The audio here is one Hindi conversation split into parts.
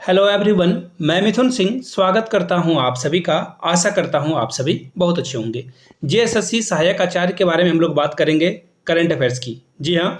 हेलो एवरीवन, मैं मिथुन सिंह स्वागत करता हूं आप सभी का। आशा करता हूं आप सभी बहुत अच्छे होंगे। जेएसएससी सहायक आचार्य के बारे में हम लोग बात करेंगे करंट अफेयर्स की। जी हाँ,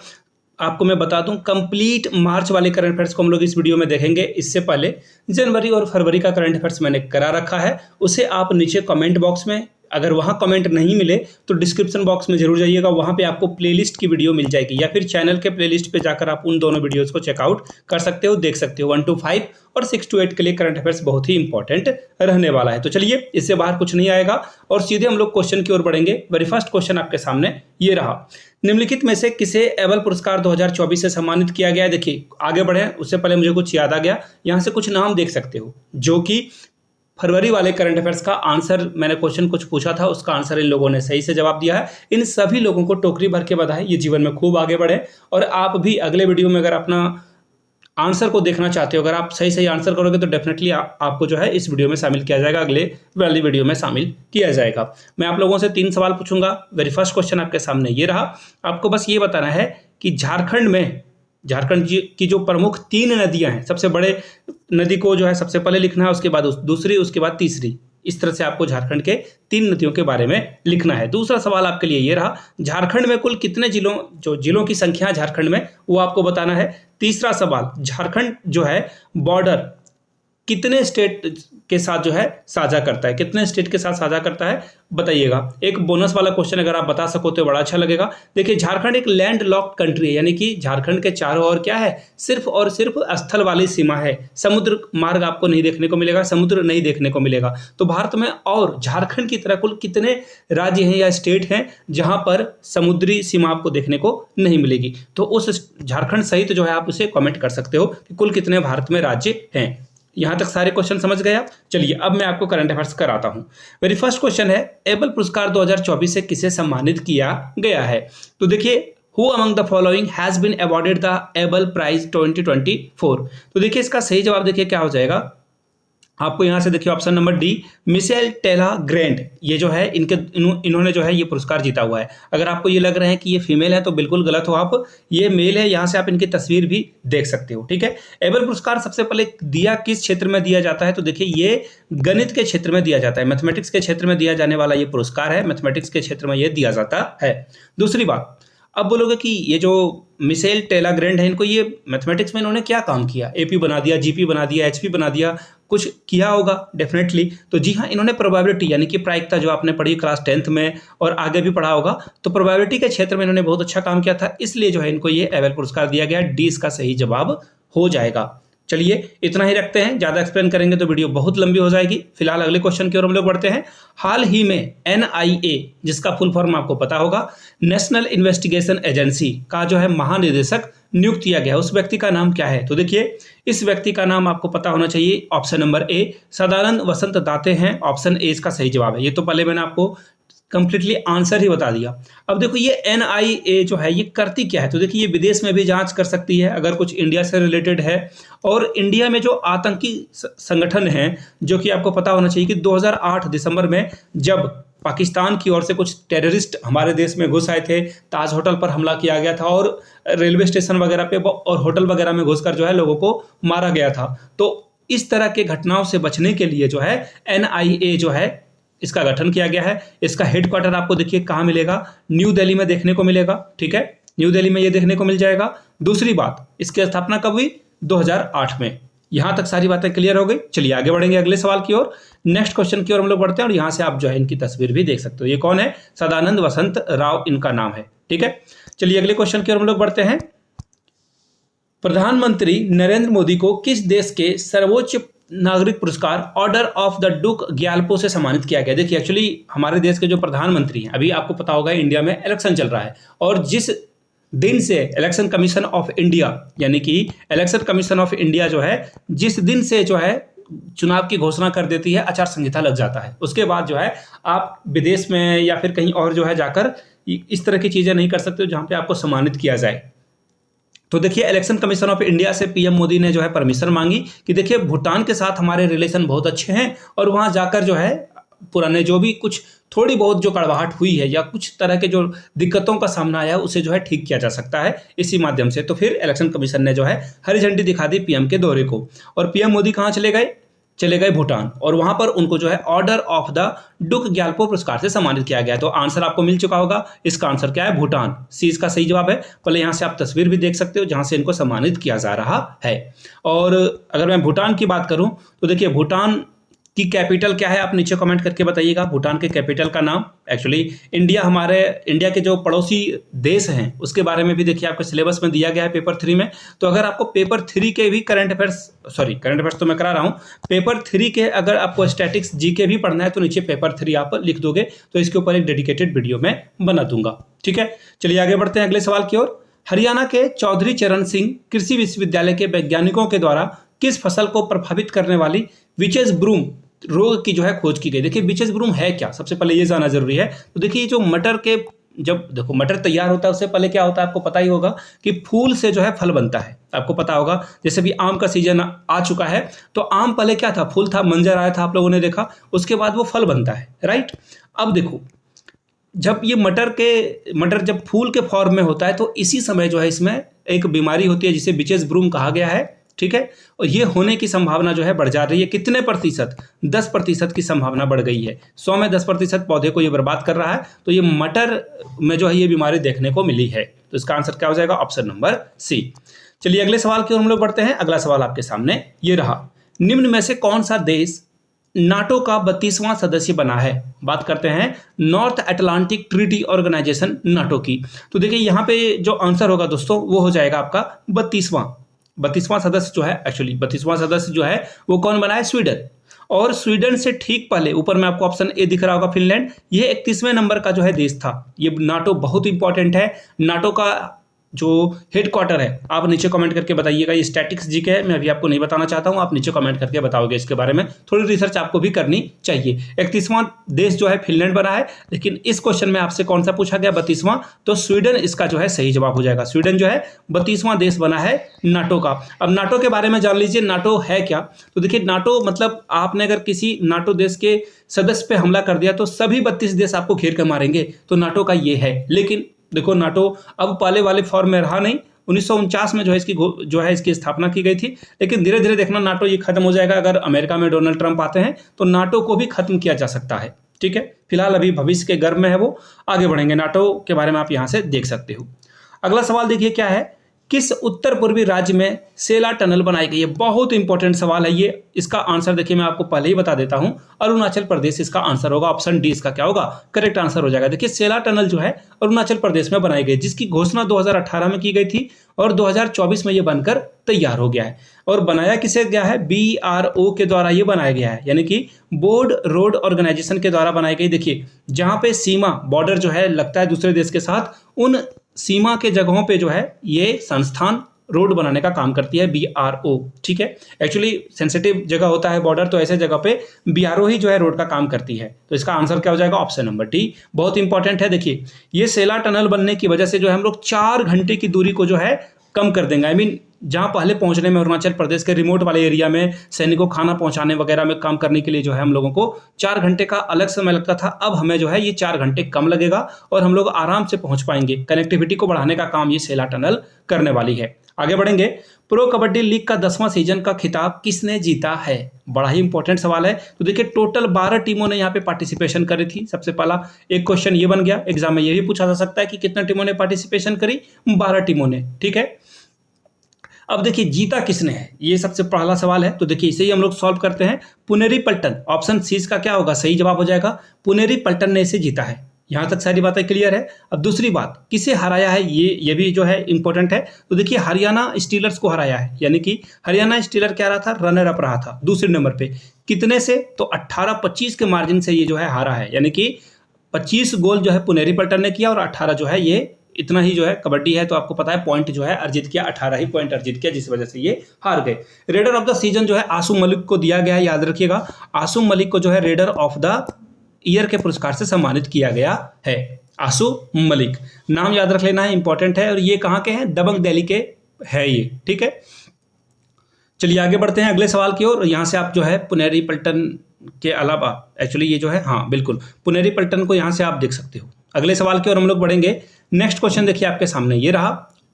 आपको मैं बता दूं कंप्लीट मार्च वाले करंट अफेयर्स को हम लोग इस वीडियो में देखेंगे। इससे पहले जनवरी और फरवरी का करंट अफेयर्स मैंने करा रखा है, उसे आप नीचे कमेंट बॉक्स में, अगर वहाँ कमेंट नहीं मिले तो डिस्क्रिप्शन बॉक्स में जरूर जाइएगा, वहाँ पे आपको प्लेलिस्ट की वीडियो मिल जाएगी, या फिर चैनल के प्लेलिस्ट पे जाकर आप उन दोनों वीडियोस को चेकआउट कर सकते हो, देख सकते हो। 1 to 5 और 6 to 8 के लिए करंट अफेयर्स बहुत ही इंपॉर्टेंट रहने वाला है। तो चलिए, इससे बाहर कुछ नहीं आएगा और सीधे हम लोग क्वेश्चन की ओर बढ़ेंगे। वेरी फर्स्ट क्वेश्चन आपके सामने ये रहा, निम्नलिखित में से किसे एबल पुरस्कार 2024 से सम्मानित किया गया है। देखिए, आगे बढ़े उससे पहले मुझे कुछ याद आ गया, यहाँ से कुछ नाम देख सकते हो जो कि फरवरी वाले करंट अफेयर्स का आंसर, मैंने क्वेश्चन कुछ पूछा था, उसका आंसर इन लोगों ने सही से जवाब दिया है। इन सभी लोगों को टोकरी भर के बधाई, ये जीवन में खूब आगे बढ़े। और आप भी अगले वीडियो में अगर अपना आंसर को देखना चाहते हो, अगर आप सही सही आंसर करोगे तो डेफिनेटली आपको जो है इस वीडियो में शामिल किया जाएगा, अगले वाली वीडियो में शामिल किया जाएगा। मैं आप लोगों से 3 सवाल पूछूंगा। वेरी फर्स्ट क्वेश्चन आपके सामने ये रहा, आपको बस ये बताना है कि झारखंड की जो प्रमुख 3 नदियां हैं, सबसे बड़े नदी को जो है सबसे पहले लिखना है, उसके बाद दूसरी, उसके बाद तीसरी। इस तरह से आपको झारखंड के 3 नदियों के बारे में लिखना है। दूसरा सवाल आपके लिए ये रहा, झारखंड में कुल कितने जिलों की संख्या है झारखंड में, वो आपको बताना है। तीसरा सवाल, झारखंड जो है बॉर्डर कितने स्टेट के साथ जो है साझा करता है, कितने स्टेट के साथ साझा करता है बताइएगा। एक बोनस वाला क्वेश्चन अगर आप बता सको तो बड़ा अच्छा लगेगा। देखिए, झारखंड एक लैंड लॉक्ड कंट्री है, यानी कि झारखंड के चारों ओर क्या है, सिर्फ और सिर्फ स्थल वाली सीमा है। समुद्र मार्ग आपको नहीं देखने को मिलेगा, समुद्र नहीं देखने को मिलेगा। तो भारत में और झारखंड की तरह कुल कितने राज्य हैं या स्टेट हैं जहां पर समुद्री सीमा आपको देखने को नहीं मिलेगी। तो उस झारखंड सहित जो है आप उसे कमेंट कर सकते हो कि कुल कितने भारत में राज्य हैं। यहां तक सारे क्वेश्चन समझ गए आप। चलिए, अब मैं आपको करंट अफेयर्स कराता हूं। मेरी फर्स्ट क्वेश्चन है, एबल पुरस्कार 2024 से किसे सम्मानित किया गया है। तो देखिए, who among the following has been awarded the Abel prize 2024। तो देखिए, इसका सही जवाब देखिए क्या हो जाएगा। आपको यहां से देखिए option number D, Michelle Tella Grand, ये जो है इन्होंने जो है ये पुरस्कार जीता हुआ है। अगर आपको ये लग रहा है कि ये फीमेल है तो बिल्कुल गलत हो आप, ये मेल है। यहां से आप इनकी तस्वीर भी देख सकते हो, ठीक है। एबल पुरस्कार सबसे पहले दिया किस क्षेत्र में दिया जाता है, तो देखिए ये गणित के क्षेत्र में दिया जाता है, मैथमेटिक्स के क्षेत्र में दिया जाने वाला ये पुरस्कार है, मैथमेटिक्स के क्षेत्र में ये दिया जाता है। दूसरी बात, अब बोलोगे कि ये जो मिशेल टेला ग्रैंड है, इनको ये मैथमेटिक्स में इन्होंने क्या काम किया, एपी बना दिया, जीपी बना दिया, एचपी बना दिया, कुछ किया होगा डेफिनेटली। तो जी हाँ, इन्होंने प्रोबेबिलिटी यानी कि प्रायिकता जो आपने पढ़ी क्लास 10th में और आगे भी पढ़ा होगा, तो प्रोबेबिलिटी के क्षेत्र में इन्होंने बहुत अच्छा काम किया था, इसलिए जो है इनको ये एबल पुरस्कार दिया गया। डी इसका सही जवाब हो जाएगा। चलिए, इतना ही रखते हैं, ज़्यादा एक्सप्लेन करेंगे तो वीडियो बहुत लंबी हो जाएगी। फिलहाल अगले क्वेश्चन की ओर हम लोग बढ़ते हैं। हाल ही में NIA, जिसका फुल फॉर्म आपको पता होगा, नेशनल इन्वेस्टिगेशन एजेंसी का जो है महानिदेशक नियुक्त किया गया, उस व्यक्ति का नाम क्या है। तो देखिए, इस व्यक्ति का नाम आपको पता होना चाहिए। ऑप्शन नंबर ए, सदानंद वसंत दाते हैं। ऑप्शन ए इसका सही जवाब है। ये तो पहले मैंने आपको कंप्लीटली आंसर ही बता दिया। अब देखो, ये NIA जो है ये करती क्या है। तो देखिए, ये विदेश में भी जांच कर सकती है अगर कुछ इंडिया से रिलेटेड है, और इंडिया में जो आतंकी संगठन है, जो कि आपको पता होना चाहिए कि 2008 दिसंबर में जब पाकिस्तान की ओर से कुछ टेररिस्ट हमारे देश में घुस आए थे, ताज होटल पर हमला किया गया था और रेलवे स्टेशन वगैरह पे और होटल वगैरह में घुसकर जो है लोगों को मारा गया था। तो इस तरह के घटनाओं से बचने के लिए जो है NIA जो है इसका गठन किया गया है। इसका हेडक्वार्टर आपको देखिए कहाँ मिलेगा, न्यू दिल्ली में देखने को मिलेगा, ठीक है, न्यू दिल्ली में ये देखने को मिल जाएगा। दूसरी बात, इसकी स्थापना कब हुई, 2008 में। यहां तक सारी बातें क्लियर हो गई। चलिए, आगे बढ़ेंगे अगले सवाल की ओर, नेक्स्ट क्वेश्चन की ओर हम लोग बढ़ते हैं, और यहां से आप जो है इनकी तस्वीर भी देख सकते हो। ये कौन है, सदानंद वसंत राव इनका नाम है, ठीक है। चलिए, अगले क्वेश्चन की ओर हम लोग बढ़ते हैं। प्रधानमंत्री नरेंद्र मोदी को किस देश के सर्वोच्च नागरिक पुरस्कार ऑर्डर ऑफ द डुक ग्याल्पो से सम्मानित किया गया। देखिए, एक्चुअली हमारे देश के जो प्रधानमंत्री हैं, अभी आपको पता होगा इंडिया में इलेक्शन चल रहा है, और जिस दिन से इलेक्शन कमीशन ऑफ इंडिया, यानी कि इलेक्शन कमीशन ऑफ इंडिया जो है जिस दिन से जो है चुनाव की घोषणा कर देती है, आचार संहिता लग जाता है, उसके बाद जो है आप विदेश में या फिर कहीं और जो है जाकर इस तरह की चीजें नहीं कर सकते हो जहां पे आपको सम्मानित किया जाए। तो देखिए, इलेक्शन कमीशन ऑफ इंडिया से PM मोदी ने जो है परमिशन मांगी कि देखिए, भूटान के साथ हमारे रिलेशन बहुत अच्छे हैं और वहां जाकर जो है पुराने जो भी कुछ थोड़ी बहुत जो कड़वाहट हुई है या कुछ तरह के जो दिक्कतों का सामना आया है उसे जो है ठीक किया जा सकता है इसी माध्यम से। तो फिर इलेक्शन कमीशन ने जो है हरी झंडी दिखा दी पीएम के दौरे को। और पीएम मोदी कहाँ चले गए भूटान, और वहां पर उनको जो है ऑर्डर ऑफ द डुक ग्यालपो पुरस्कार से सम्मानित किया गया। तो आंसर आपको मिल चुका होगा, इसका आंसर क्या है? भूटान। सी इसका सही जवाब है। पहले यहां से आप तस्वीर भी देख सकते हो जहां से इनको सम्मानित किया जा रहा है। और अगर मैं भूटान की बात करूं तो देखिए भूटान की कैपिटल क्या है, आप नीचे कमेंट करके बताइएगा। भूटान के कैपिटल का नाम, एक्चुअली इंडिया के जो पड़ोसी देश हैं उसके बारे में भी देखिए आपके सिलेबस में दिया गया है पेपर 3 में। तो अगर आपको पेपर 3 के भी करंट अफेयर्स तो मैं करा रहा हूं, पेपर 3 के अगर आपको स्टैटिक्स जीके भी पढ़ना है तो नीचे पेपर 3 आप लिख दोगे तो इसके ऊपर एक डेडिकेटेड वीडियो मैं बना दूंगा। ठीक है, चलिए आगे बढ़ते हैं अगले सवाल की ओर। हरियाणा के चौधरी चरण सिंह कृषि विश्वविद्यालय के वैज्ञानिकों के द्वारा किस फसल को प्रभावित करने वाली विचेस ब्रूम रोग की जो है खोज की गई? देखिए विचेस ब्रूम है क्या, सबसे पहले ये जानना जरूरी है। तो देखिए जो मटर के, जब देखो मटर तैयार होता है उससे पहले क्या होता है आपको पता ही होगा कि फूल से जो है फल बनता है। आपको पता होगा जैसे भी आम का सीजन आ चुका है तो आम पहले क्या था, फूल था, मंजर आया था, आप लोगों ने देखा, उसके बाद वो फल बनता है, राइट। अब देखो जब ये मटर जब फूल के फॉर्म में होता है तो इसी समय जो है इसमें एक बीमारी होती है जिसे विचेस ब्रूम कहा गया है। ठीक है, और ये होने की संभावना जो है बढ़ जा रही है। कितने प्रतिशत? 10% की संभावना बढ़ गई है। 100 में 10% पौधे को ये बर्बाद कर रहा है। तो ये मटर में जो है ये बीमारी देखने को मिली है। तो इसका आंसर क्या हो जाएगा? Option number C. चलिए अगले सवाल की ओर हम लोग बढ़ते हैं। अगला सवाल आपके सामने ये रहा, निम्न में से कौन सा देश नाटो का 32वां सदस्य बना है? बात करते हैं North Atlantic Treaty Organization NATO की। तो देखिए यहाँ पे जो आंसर होगा दोस्तों वो हो जाएगा आपका 32वां सदस्य जो है, एक्चुअली 32वां सदस्य जो है वो कौन बना है? स्वीडन। और स्वीडन से ठीक पहले ऊपर में आपको ऑप्शन ए दिख रहा होगा फिनलैंड, ये 31वें नंबर का जो है देश था। ये नाटो बहुत इंपॉर्टेंट है। नाटो का जो हेडक्वार्टर है आप नीचे कमेंट करके बताइएगा। ये स्टैटिक्स जीके है, मैं अभी आपको नहीं बताना चाहता हूं, आप नीचे कमेंट करके बताओगे इसके बारे में। थोड़ी रिसर्च आपको भी करनी चाहिए। 31वां देश जो है फिनलैंड बना है, लेकिन इस क्वेश्चन में आपसे कौन सा पूछा गया? 32वां। तो स्वीडन इसका जो है सही जवाब हो जाएगा। स्वीडन जो है 32वां देश बना है नाटो का। अब नाटो के बारे में जान लीजिए, नाटो है क्या। तो देखिए नाटो मतलब आपने अगर किसी नाटो देश के सदस्य पे हमला कर दिया तो सभी 32 देश आपको घेर कर मारेंगे। तो नाटो का ये है। लेकिन देखो नाटो अब पहले वाले फॉर्म में रहा नहीं। 1949 में जो है इसकी स्थापना की गई थी। लेकिन धीरे धीरे देखना नाटो ये खत्म हो जाएगा। अगर अमेरिका में डोनाल्ड ट्रंप आते हैं तो नाटो को भी खत्म किया जा सकता है। ठीक है, फिलहाल अभी भविष्य के गर्भ में है वो, आगे बढ़ेंगे। नाटो के बारे में आप यहां से देख सकते हो। अगला सवाल देखिए क्या है, किस उत्तर पूर्वी राज्य में सेला टनल बनाई गई है? बहुत इंपॉर्टेंट सवाल है ये। इसका आंसर देखिए मैं आपको पहले ही बता देता हूं, अरुणाचल प्रदेश इसका आंसर होगा। ऑप्शन डी इसका क्या होगा? करेक्ट आंसर हो जाएगा। देखिए सेला टनल जो है अरुणाचल प्रदेश में बनाई गई, जिसकी घोषणा 2018 में की गई थी और 2024 में ये बनकर तैयार हो गया है। और बनाया किसे गया है? BRO के द्वारा ये बनाया गया है, यानी कि बोर्ड रोड ऑर्गेनाइजेशन के द्वारा बनाई गई। देखिए जहां पे सीमा बॉर्डर जो है लगता है दूसरे देश के साथ, उन सीमा के जगहों पे जो है ये संस्थान रोड बनाने का काम करती है, BRO। ठीक है, एक्चुअली सेंसिटिव जगह होता है बॉर्डर, तो ऐसे जगह पे BRO ही जो है रोड का काम करती है। तो इसका आंसर क्या हो जाएगा? Option number D. बहुत इंपॉर्टेंट है। देखिए ये सेला टनल बनने की वजह से जो है हम लोग 4 घंटे की दूरी को जो है कम कर देंगे। आई मीन जहां पहले पहुंचने में अरुणाचल प्रदेश के रिमोट वाले एरिया में सैनिकों को खाना पहुंचाने वगैरह में काम करने के लिए जो है हम लोगों को 4 घंटे का अलग समय लगता था, अब हमें जो है ये 4 घंटे कम लगेगा और हम लोग आराम से पहुंच पाएंगे। कनेक्टिविटी को बढ़ाने का काम ये सेला टनल करने वाली है। आगे बढ़ेंगे। प्रो कबड्डी लीग का 10वां सीजन का खिताब किसने जीता है? बड़ा ही इंपॉर्टेंट सवाल है। तो देखिए टोटल 12 टीमों ने यहाँ पे पार्टिसिपेशन करी थी। सबसे पहला एक क्वेश्चन ये बन गया, एग्जाम में ये भी पूछा जा सकता है कि कितना टीमों ने पार्टिसिपेशन करी? 12 टीमों ने। ठीक है, अब देखिए जीता किसने है, ये सबसे पहला सवाल है। तो देखिए इसे ही हम लोग सॉल्व करते हैं। पुनेरी पल्टन, ऑप्शन सी का क्या होगा? सही जवाब हो जाएगा। पुनेरी पल्टन ने इसे जीता है। यहां तक सारी बातें क्लियर है। अब दूसरी बात, किसे हराया है, ये भी जो है इंपॉर्टेंट है। तो देखिए हरियाणा स्टीलर्स को हराया है, यानी कि हरियाणा स्टीलर क्या रहा था? रनर अप रहा था दूसरे नंबर पे। कितने से? तो 18-25 के मार्जिन से ये जो है हारा है, यानी कि 25 गोल जो है पुनेरी पल्टन ने किया और 18 जो है ये, इतना ही जो है कबड्डी है तो आपको पता है पॉइंट जो है अर्जित किया, 18 ही पॉइंट अर्जित किया, जिस वजह से ये हार गए। रेडर ऑफ द सीजन जो है आसुम मलिक को दिया गया है, याद रखिएगा। आसुम मलिक को जो है रेडर ऑफ द ईयर के पुरस्कार से सम्मानित किया गया है। आसु मलिक नाम याद रख लेना है, इंपॉर्टेंट है। और ये कहाँ के हैं? दबंग दिल्ली के है ये। ठीक है, चलिए आगे बढ़ते हैं अगले सवाल की ओर। यहाँ से आप जो है पुनेरी पल्टन के अलावा एक्चुअली ये जो है, हाँ बिल्कुल, पुनेरी पल्टन को यहाँ से आप देख सकते हो। अगले सवाल की ओर हम लोग बढ़ेंगे। नेक्स्ट क्वेश्चन देखिए आपके सामने, ये रहा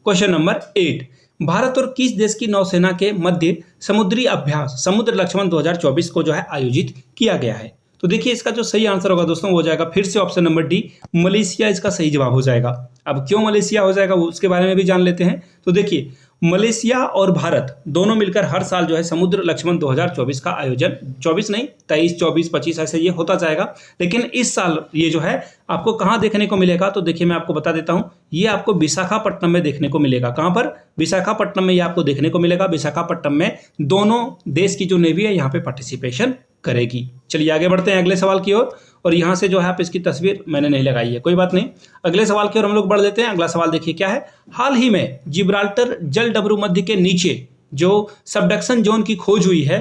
क्वेश्चन नंबर 8। भारत और किस देश की नौसेना के मध्य समुद्री अभ्यास समुद्र लक्ष्मण 2024 को जो है आयोजित किया गया है? तो देखिए इसका जो सही आंसर होगा दोस्तों वो हो जाएगा फिर से ऑप्शन नंबर डी, मलेशिया इसका सही जवाब हो जाएगा। अब क्यों मलेशिया हो जाएगा वो उसके बारे में भी जान लेते हैं। तो देखिए मलेशिया और भारत दोनों मिलकर हर साल जो है समुद्र लक्ष्मण 2024 का आयोजन, 24 नहीं 23, 24, 25 ऐसे ये होता जाएगा। लेकिन इस साल ये जो है आपको कहाँ देखने को मिलेगा? तो देखिए मैं आपको बता देता हूँ, ये आपको विशाखापट्टनम में देखने को मिलेगा। कहाँ पर? विशाखापट्टनम में ये आपको देखने को मिलेगा। विशाखापट्टनम में दोनों देश की जो नेवी है यहाँ पे पार्टिसिपेशन करेगी। चलिए आगे बढ़ते हैं अगले सवाल की ओर। और यहाँ से जो है आप इसकी तस्वीर मैंने नहीं लगाई है, कोई बात नहीं। अगले सवाल की ओर हम लोग बढ़ लेते हैं। अगला सवाल देखिए क्या है। हाल ही में जिब्राल्टर जल डबरू मध्य के नीचे जो सबडक्शन जोन की खोज हुई है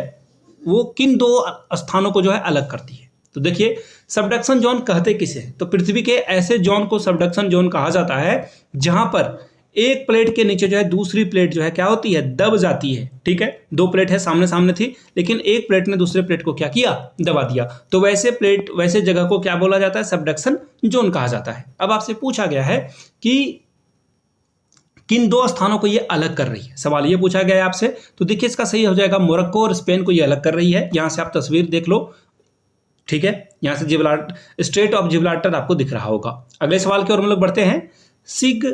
वो किन दो स्थानों को जो है अलग करती है? तो देखिए सबडक्शन जोन कहते किसे? तो पृथ्वी के ऐसे जोन को सबडक्शन जोन कहा जाता है जहां पर एक प्लेट के नीचे जो है दूसरी प्लेट जो है क्या होती है? दब जाती है। ठीक है, दो प्लेट है सामने सामने थी, लेकिन एक प्लेट ने दूसरे प्लेट को क्या किया? दबा दिया। तो वैसे जगह को क्या बोला जाता है? सबडक्शन जोन कहा जाता है। अब आपसे पूछा गया है कि किन दो स्थानों को ये अलग कर रही है, सवाल ये पूछा गया है आपसे। तो देखिए इसका सही हो जाएगा मोरक्को और स्पेन को ये अलग कर रही है। यहाँ से आप तस्वीर देख लो, ठीक है, यहाँ से स्ट्रेट ऑफ जिब्राल्टर आपको दिख रहा होगा। अगले सवाल की ओर हम लोग बढ़ते हैं। सिग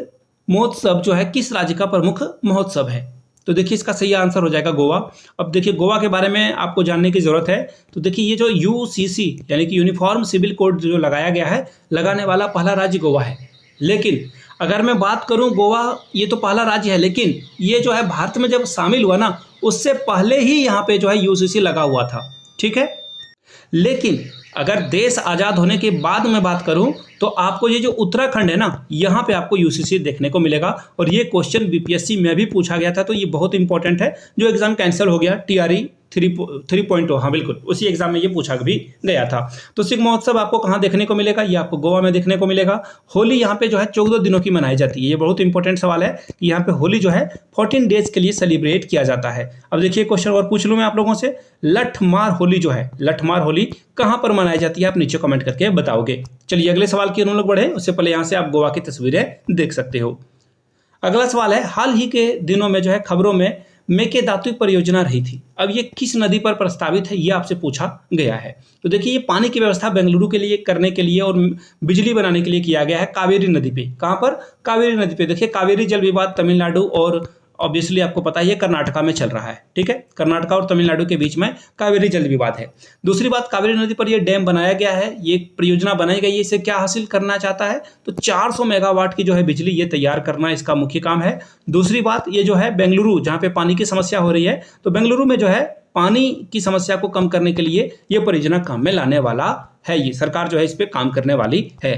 महोत्सव जो है किस राज्य का प्रमुख महोत्सव है? तो देखिए इसका सही आंसर हो जाएगा गोवा। अब देखिए गोवा के बारे में आपको जानने की जरूरत है। तो देखिए ये जो यूसीसी यानी कि यूनिफॉर्म सिविल कोड जो लगाया गया है, लगाने वाला पहला राज्य गोवा है। लेकिन अगर मैं बात करूं, गोवा ये तो पहला राज्य है, लेकिन ये जो है भारत में जब शामिल हुआ ना उससे पहले ही यहाँ पे जो है यूसीसी लगा हुआ था। ठीक है, लेकिन अगर देश आज़ाद होने के बाद मैं बात करूं तो आपको ये जो उत्तराखंड है ना, यहाँ पे आपको यूसीसी देखने को मिलेगा। और ये क्वेश्चन बीपीएससी में भी पूछा गया था, तो ये बहुत इंपॉर्टेंट है। जो एग्जाम कैंसिल हो गया TRE 3.0, हाँ बिल्कुल उसी एग्जाम में ये पूछा भी गया था। तो सिख महोत्सव आपको कहाँ देखने को मिलेगा? ये आपको गोवा में देखने को मिलेगा। होली यहाँ पे जो है 14 दिनों की मनाई जाती है। ये बहुत इंपॉर्टेंट सवाल है कि यहाँ पे होली जो है 14 डेज के लिए सेलिब्रेट किया जाता है। अब देखिए क्वेश्चन और पूछ लूँ मैं आप लोगों से, लठमार होली जो है, लठमार होली कहाँ पर मनाई जाती है? आप नीचे कमेंट करके बताओगे। चलिए अगले सवाल की हम लोग बढ़े, उससे पहले यहाँ से आप गोवा की तस्वीरें देख सकते हो। अगला सवाल है, हाल ही के दिनों में जो है खबरों में मेकेदातु परियोजना रही थी। अब ये किस नदी पर प्रस्तावित है ये आपसे पूछा गया है। तो देखिए ये पानी की व्यवस्था बेंगलुरु के लिए करने के लिए और बिजली बनाने के लिए किया गया है कावेरी नदी पे। कहाँ पर? कावेरी नदी पे। देखिए कावेरी जल विवाद तमिलनाडु और ऑब्वियसली आपको पता है ये कर्नाटका में चल रहा है। ठीक है, कर्नाटका और तमिलनाडु के बीच में कावेरी जल विवाद है। दूसरी बात, कावेरी नदी पर ये डैम बनाया गया है, ये परियोजना बनाई गई है। इससे क्या हासिल करना चाहता है? तो 400 मेगावाट की जो है बिजली ये तैयार करना इसका मुख्य काम है। दूसरी बात, ये जो है बेंगलुरु जहाँ पे पानी की समस्या हो रही है, तो बेंगलुरु में जो है पानी की समस्या को कम करने के लिए ये परियोजना काम में लाने वाला है। ये सरकार जो है इस पर काम करने वाली है।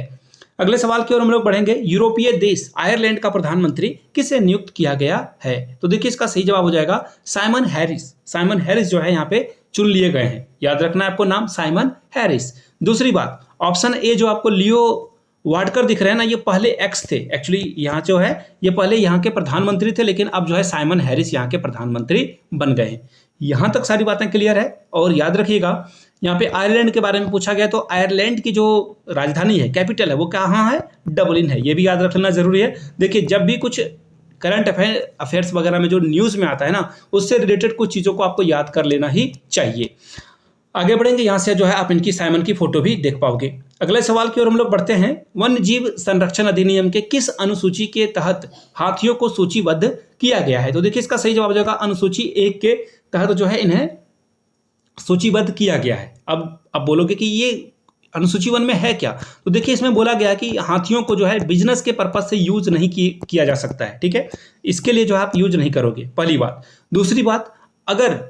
अगले सवाल की ओर हम लोग बढ़ेंगे। यूरोपीय देश आयरलैंड का प्रधानमंत्री किसे नियुक्त किया गया है? तो देखिए इसका सही जवाब हो जाएगा साइमन हैरिस। साइमन हैरिस जो है यहाँ पे चुन लिए गए हैं, याद रखना है आपको नाम, साइमन हैरिस। दूसरी बात, ऑप्शन ए जो आपको लियो वाडकर दिख रहे हैं ना, ये पहले एक्स थे। एक्चुअली यहाँ जो है ये पहले यहाँ के प्रधानमंत्री थे, लेकिन अब जो है साइमन हैरिस यहाँ के प्रधानमंत्री बन गए हैं। यहाँ तक सारी बातें क्लियर है। और याद रखिएगा यहाँ पे आयरलैंड के बारे में पूछा गया, तो आयरलैंड की जो राजधानी है, कैपिटल है, वो कहाँ है? डबलिन है। ये भी याद रखना जरूरी है। देखिए जब भी कुछ करंट अफेयर्स वगैरह में जो न्यूज़ में आता है ना, उससे रिलेटेड कुछ चीज़ों को आपको याद कर लेना ही चाहिए। आगे बढ़ेंगे, यहाँ से जो है आप इनकी साइमन की फोटो भी देख पाओगे। अगले सवाल की ओर हम लोग बढ़ते हैं। वन्य जीव संरक्षण अधिनियम के किस अनुसूची के तहत हाथियों को सूचीबद्ध किया गया है? तो देखिए इसका सही जवाब हो जाएगा अनुसूची 1 के तहत जो है इन्हें सूचीबद्ध किया गया है। अब बोलोगे कि ये अनुसूची 1 में है क्या? तो देखिए इसमें बोला गया कि हाथियों को जो है बिजनेस के पर्पज से यूज नहीं किया जा सकता है। ठीक है, इसके लिए जो है आप यूज नहीं करोगे, पहली बात। दूसरी बात, अगर